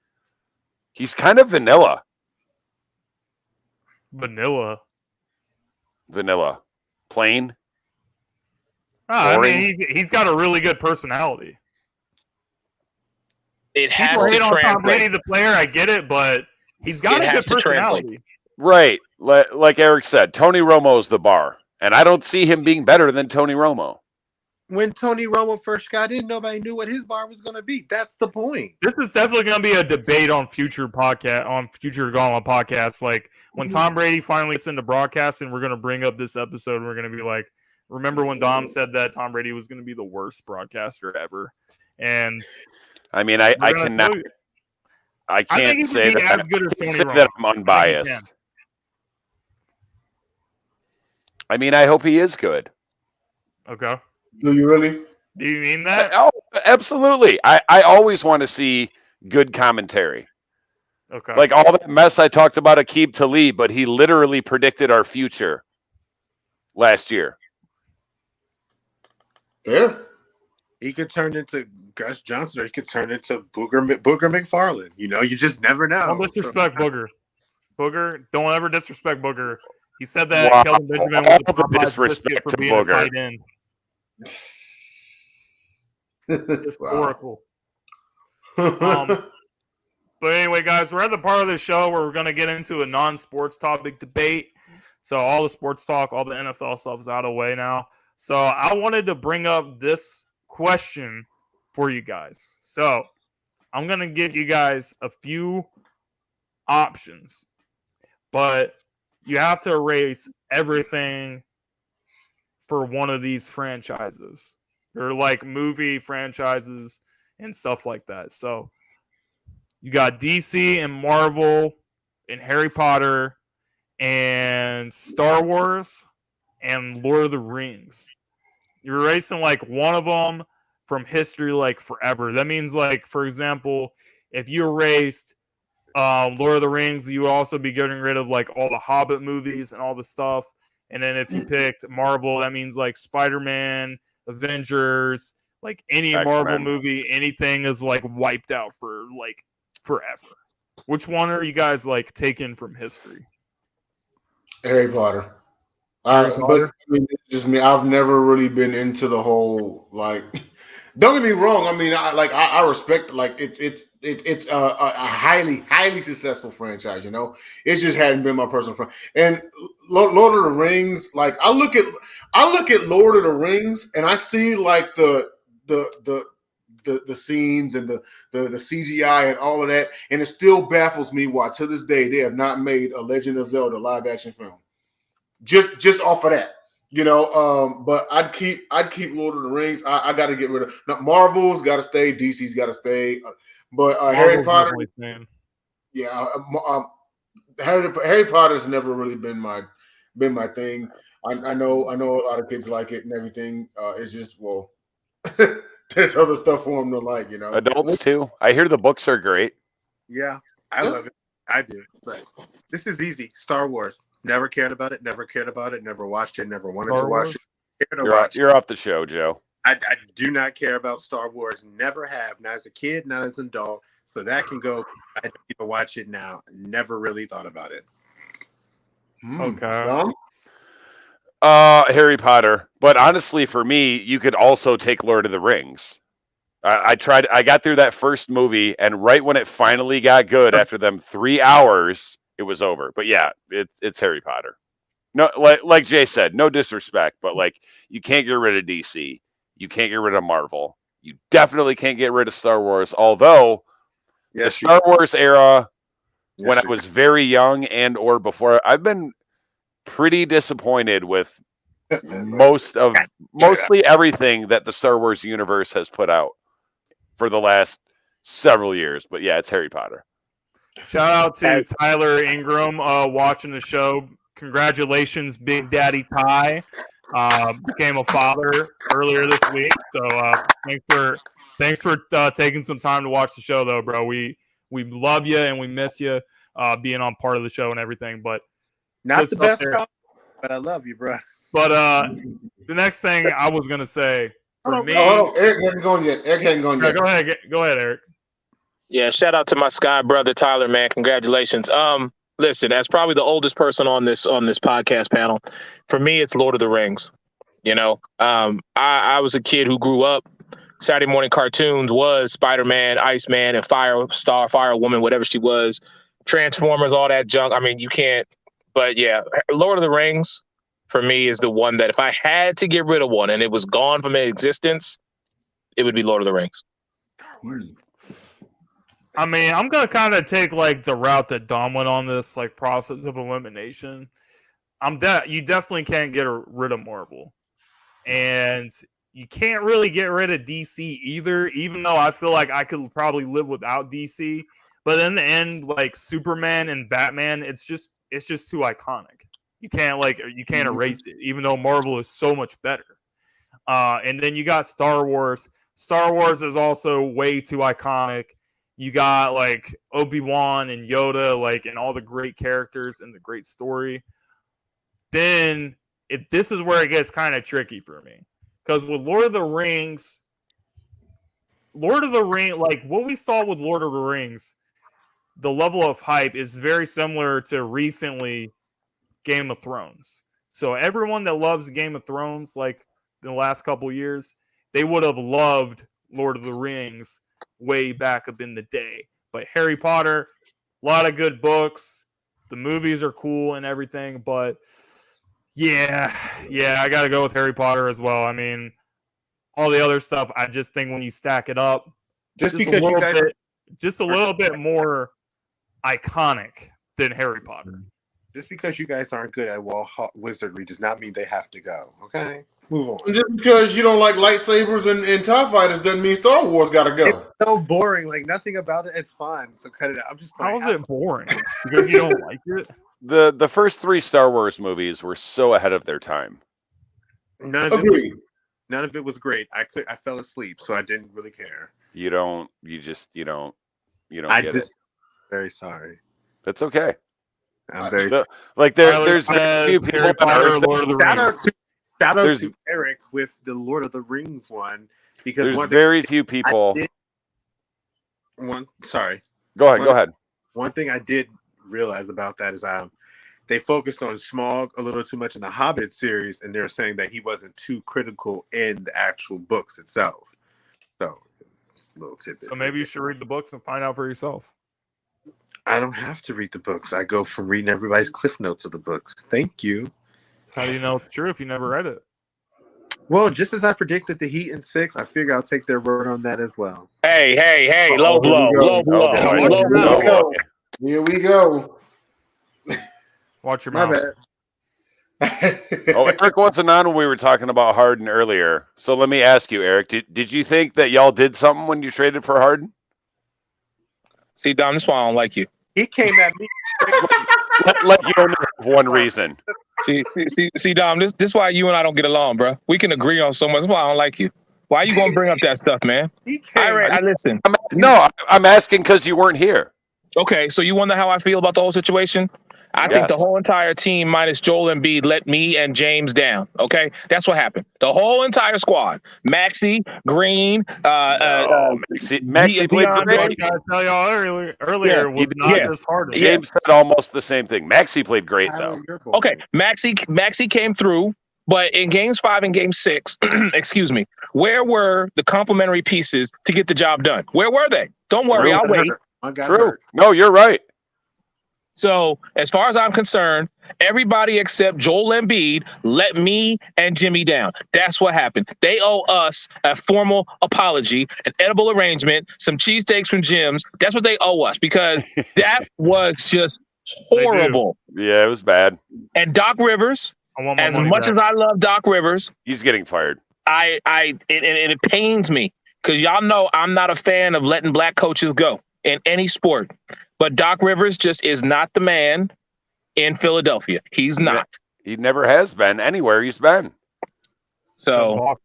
he's kind of vanilla. Vanilla. Plain. I mean, he's got a really good personality. It has to translate. Tom Brady, the player, I get it, but he's got a good personality. Right. Like Eric said, Tony Romo's the bar. And I don't see him being better than Tony Romo. When Tony Romo first got in, nobody knew what his bar was going to be. That's the point. This is definitely going to be a debate on future Gauntlet podcasts. Like when Tom Brady finally gets into broadcasting, we're going to bring up this episode. And we're going to be like, remember when Dom said that Tom Brady was going to be the worst broadcaster ever? And I mean, I can't say that I'm unbiased. I mean, I hope he is good. Okay. Do you really? Do you mean that? Oh, absolutely. I always want to see good commentary. Okay. Like all that mess I talked about Aqib Talib, but he literally predicted our future last year. Yeah. He could turn into Gus Johnson, or he could turn into Booger McFarland. You know, you just never know. Don't disrespect Booger. Booger, don't ever disrespect Booger. He said that Kelvin Benjamin was a disrespect for to being Booger. a tight end. Historical. But anyway, guys, we're at the part of the show where we're going to get into a non-sports topic debate. So all the sports talk, all the NFL stuff is out of the way now. So I wanted to bring up this question for you guys. So I'm going to give you guys a few options, but you have to erase everything for one of these franchises. Or like movie franchises and stuff like that. So you got DC and Marvel and Harry Potter and Star Wars and Lord of the Rings. You're erasing like one of them from history like forever. That means like, for example, if you erased Lord of the Rings, you would also be getting rid of like all the Hobbit movies and all the stuff. And then if you picked Marvel, that means like Spider-Man, Avengers, like any X-Men. Marvel movie, anything is like wiped out for like forever. Which one are you guys like taking from history? Harry Potter. Harry But Potter? I mean, it's just me. I've never really been into the whole like. Don't get me wrong. I mean, I respect like it's a highly successful franchise. You know, it just hadn't been my personal friend. And Lord of the Rings, like I look at Lord of the Rings, and I see like the scenes and the CGI and all of that, and it still baffles me why to this day they have not made a Legend of Zelda live action film. Just off of that. You know, but I'd keep Lord of the Rings. I got to get rid of Marvel's got to stay, DC's got to stay, but Harry Potter, yeah, Harry Potter's never really been my thing. I know a lot of kids like it and everything. It's just there's other stuff for them to like, you know. Adults too. I hear the books are great. Yeah, I love it. I do, but this is easy. Star Wars. Never cared about it. Never cared about it. Never watched it. Never wanted to watch it. You're off the show, Joe. I do not care about Star Wars. Never have. Not as a kid. Not as an adult. So that can go. I don't even watch it now. Never really thought about it. Okay. Harry Potter. But honestly, for me, you could also take Lord of the Rings. I tried. I got through that first movie, and right when it finally got good, after them 3 hours, it was over. But yeah, it's Harry Potter. No, like Jay said, no disrespect, but like you can't get rid of DC. You can't get rid of Marvel. You definitely can't get rid of Star Wars. Although the Star Wars era, when I was very young and or before, I've been pretty disappointed with mostly everything that the Star Wars universe has put out for the last several years. But yeah, it's Harry Potter. Shout out to Tyler Ingram watching the show. Congratulations, Big Daddy Ty. Became a father earlier this week. So thanks for taking some time to watch the show, though, bro. We love you and we miss you being on part of the show and everything. But not the best, but I love you, bro. But the next thing I was gonna say for me, Eric hasn't gone yet. Go ahead, Eric. Yeah, shout out to my Sky brother Tyler, man. Congratulations. Listen, as probably the oldest person on this podcast panel, for me it's Lord of the Rings. You know, I was a kid who grew up. Saturday morning cartoons was Spider-Man, Iceman, and Firewoman, whatever she was, Transformers, all that junk. I mean, you can't. But yeah, Lord of the Rings for me is the one that if I had to get rid of one and it was gone from existence, it would be Lord of the Rings. I mean, I'm gonna kind of take like the route that Dom went on this like process of elimination. You definitely can't get rid of Marvel, and you can't really get rid of DC either. Even though I feel like I could probably live without DC, but in the end, like Superman and Batman, it's just too iconic. You can't erase it, even though Marvel is so much better. And then you got Star Wars. Star Wars is also way too iconic. You got like Obi-Wan and Yoda, like, and all the great characters and the great story. Then this is where it gets kind of tricky for me. Because with Lord of the Rings, like what we saw with Lord of the Rings, the level of hype is very similar to recently Game of Thrones. So everyone that loves Game of Thrones, like in the last couple years, they would have loved Lord of the Rings way back up in the day. But Harry Potter, a lot of good books. The movies are cool and everything, but Yeah, I got to go with Harry Potter as well. I mean, all the other stuff, I just think when you stack it up, just a little bit more iconic than Harry Potter. Just because you guys aren't good at wizardry does not mean they have to go. Okay, move on. Just because you don't like lightsabers and TIE fighters doesn't mean Star Wars got to go. It's so boring. Like nothing about it. It's fun. So cut it out. I'm just playing. How is it boring? Because you don't like it? The first 3 Star Wars movies were so ahead of their time. None of it was great. I fell asleep, so I didn't really care. You don't get it. Very sorry. That's okay. I'm very there's a few people Harry Potter, Lord of the Rings. Shout out to Eric with the Lord of the Rings one, because there's very few people. Sorry. Go ahead. One thing I did realize about that is they focused on Smaug a little too much in the Hobbit series, and they're saying that he wasn't too critical in the actual books itself. So it's a little tidbit. So maybe you should read the books and find out for yourself. I don't have to read the books. I go from reading everybody's cliff notes of the books. Thank you. How do you know it's true if you never read it? Well, just as I predicted the Heat in 6, I figure I'll take their word on that as well. Hey, low blow. Here we go. Watch your My mouth. bad. Eric wasn't on when we were talking about Harden earlier. So let me ask you, Eric, did you think that y'all did something when you traded for Harden? See, Dom, that's why I don't like you. He came at me. Like you only have one reason. See, Dom, this is why you and I don't get along, bro. We can agree on so much. That's why I don't like you. Why are you gonna bring up that stuff, man? I listen. I'm asking because you weren't here. Okay, so you wonder how I feel about the whole situation? I think the whole entire team minus Joel Embiid let me and James down. Okay, that's what happened. The whole entire squad: Maxey, Green, Maxey played great. I tell y'all earlier was not this hard. James said almost the same thing. Maxey played great though. Okay, Maxey came through, but in games 5 and game 6, excuse me, where were the complementary pieces to get the job done? Where were they? Don't worry, I'll wait. True. No, you're right. So, as far as I'm concerned, everybody except Joel Embiid let me and Jimmy down. That's what happened. They owe us a formal apology, an edible arrangement, some cheesesteaks from Jim's. That's what they owe us, because that was just horrible. Yeah, it was bad. And Doc Rivers, as much as I love Doc Rivers, he's getting fired. It pains me, because y'all know I'm not a fan of letting black coaches go in any sport. But Doc Rivers just is not the man in Philadelphia. He's not. He never has been anywhere he's been. So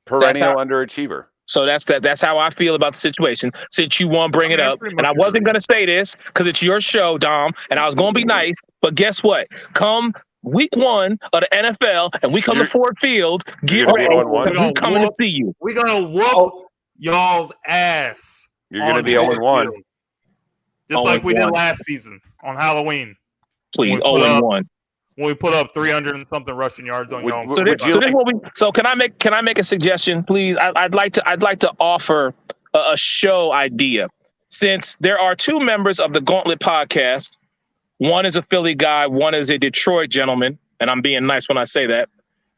perennial underachiever. So that's how I feel about the situation. Since you want to bring it up, and I wasn't going to say this because it's your show, Dom, and I was going to be nice. But guess what? Come week 1 of the NFL, and we come to Ford Field. Get ready. We're coming to see you. We're gonna whoop y'all's ass. You're going to be 0-1. Just like we did last season on Halloween. Please, 0-1. When we put up 300 and something rushing yards on y'all. So can I make a suggestion, please? I'd like to offer a show idea. Since there are 2 members of the Gauntlet podcast, one is a Philly guy, one is a Detroit gentleman, and I'm being nice when I say that.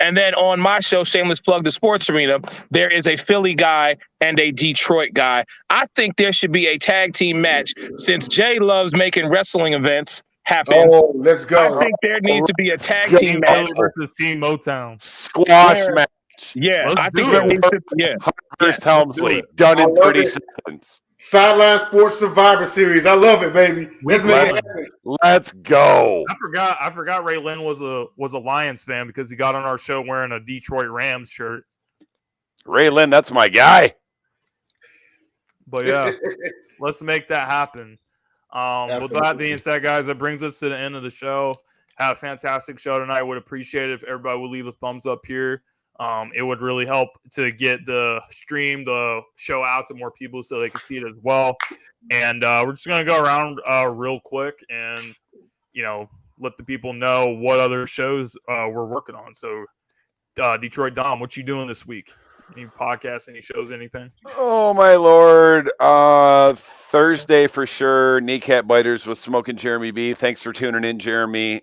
And then on my show, Shameless Plug, The Sports Arena, there is a Philly guy and a Detroit guy. I think there should be a tag team match, since Jay loves making wrestling events happen. Oh, let's go. I think there needs to be a tag team match versus Team Motown squash match. Yeah, I think there needs to. Yeah, first Helmsley done in 30 seconds. Sideline Sports Survivor Series. I love it, baby. Let's make it happen. Let's go. I forgot Ray Lynn was a Lions fan because he got on our show wearing a Detroit Rams shirt. Ray Lynn, that's my guy. But yeah, let's make that happen. With that being said, guys, that brings us to the end of the show. Had a fantastic show tonight. Would appreciate it if everybody would leave a thumbs up here. It would really help to get the show out to more people so they can see it as well. And we're just going to go around real quick and, let the people know what other shows we're working on. So, Detroit Dom, what you doing this week? Any podcasts, any shows, anything? Oh, my Lord. Thursday for sure, Kneecap Biters with Smoking Jeremy B. Thanks for tuning in, Jeremy.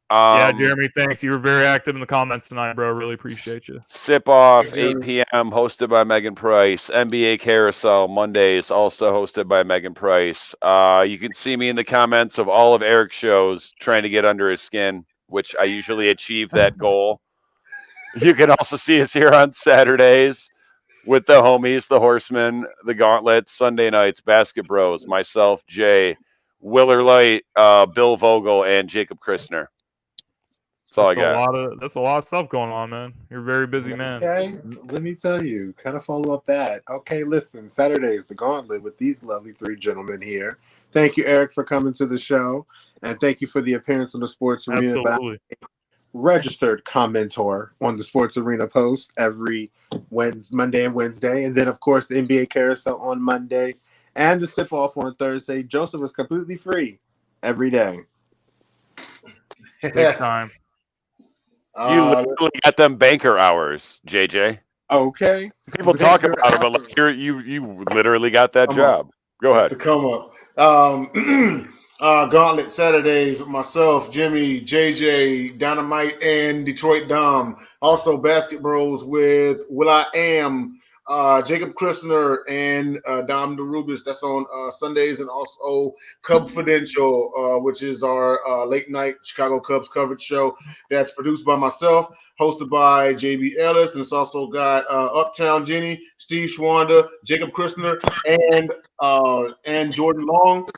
Yeah, Jeremy, thanks. You were very active in the comments tonight, bro. Really appreciate you. Sip Off, 8 p.m., hosted by Megan Price. NBA Carousel, Mondays, also hosted by Megan Price. You can see me in the comments of all of Eric's shows trying to get under his skin, which I usually achieve that goal. You can also see us here on Saturdays with the homies, the Horsemen, the Gauntlet, Sunday nights, Basket Bros, myself, Jay, Willer Light, Bill Vogel, and Jacob Christner. That's all I got. That's a lot of stuff going on, man. You're a very busy man. Okay, let me tell you, kind of follow up that. Okay, listen, Saturdays, the Gauntlet with these lovely three gentlemen here. Thank you, Eric, for coming to the show, and thank you for the appearance on the Sports Arena. Absolutely. Registered commentor on the Sports Arena post every Monday and Wednesday, and then of course the NBA Carousel on Monday and the Sip Off on Thursday. Joseph is completely free every day. Big time. You literally got them banker hours, JJ. Okay. People talk about it, but like you literally got that job. Go ahead. To come up. Gauntlet Saturdays with myself, Jimmy, JJ, Dynamite, and Detroit Dom. Also Basket Bros with Will I Am, Jacob Christner, and Dom DeRubis. That's on Sundays, and also Cubfidential, which is our late night Chicago Cubs coverage show that's produced by myself, hosted by JB Ellis, and it's also got Uptown Jenny, Steve Schwander, Jacob Christner, and Jordan Long.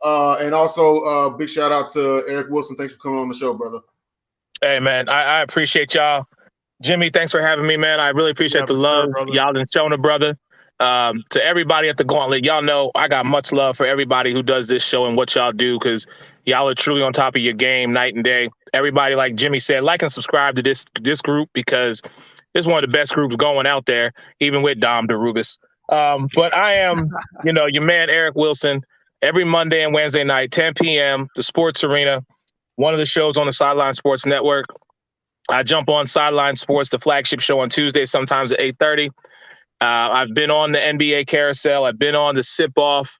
And also, big shout out to Eric Wilson. Thanks for coming on the show, brother. Hey, man, I appreciate y'all. Jimmy, thanks for having me, man. I really appreciate the love y'all done shown, brother. To everybody at the Gauntlet, y'all know I got much love for everybody who does this show and what y'all do, because y'all are truly on top of your game night and day. Everybody, like Jimmy said, like and subscribe to this group, because it's one of the best groups going out there, even with Dom DeRubis. But I am, your man, Eric Wilson. Every Monday and Wednesday night, 10 p.m., the Sports Arena, one of the shows on the Sideline Sports Network. I jump on Sideline Sports, the flagship show on Tuesday, sometimes at 8:30. I've been on the NBA Carousel. I've been on the Sip Off.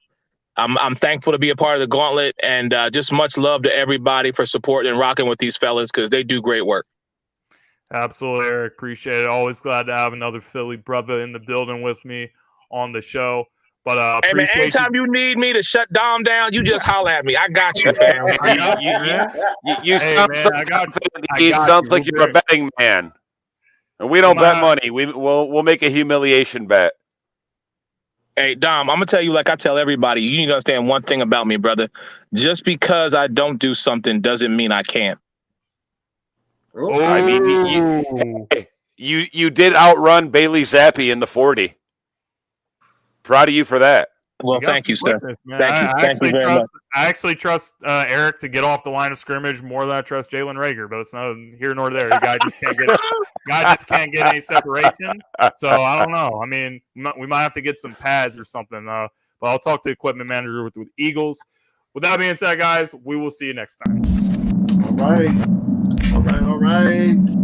I'm thankful to be a part of the Gauntlet, and just much love to everybody for supporting and rocking with these fellas, because they do great work. Absolutely, Eric. Appreciate it. Always glad to have another Philly brother in the building with me on the show. But hey, man, anytime you need me to shut Dom down, you just holler at me. I got you, fam. You sound like you're a betting man. And we don't bet money. We'll make a humiliation bet. Hey, Dom, I'm going to tell you like I tell everybody. You need to understand one thing about me, brother. Just because I don't do something doesn't mean I can't. I mean, you did outrun Bailey Zappi in the 40. Proud of you for that. Well, thank you, sir. Thank you very much. I actually trust Eric to get off the line of scrimmage more than I trust Jalen Rager, but it's not here nor there. The guy just can't get any separation. So I don't know. I mean, we might have to get some pads or something. But I'll talk to the equipment manager with Eagles. With that being said, guys, we will see you next time. All right.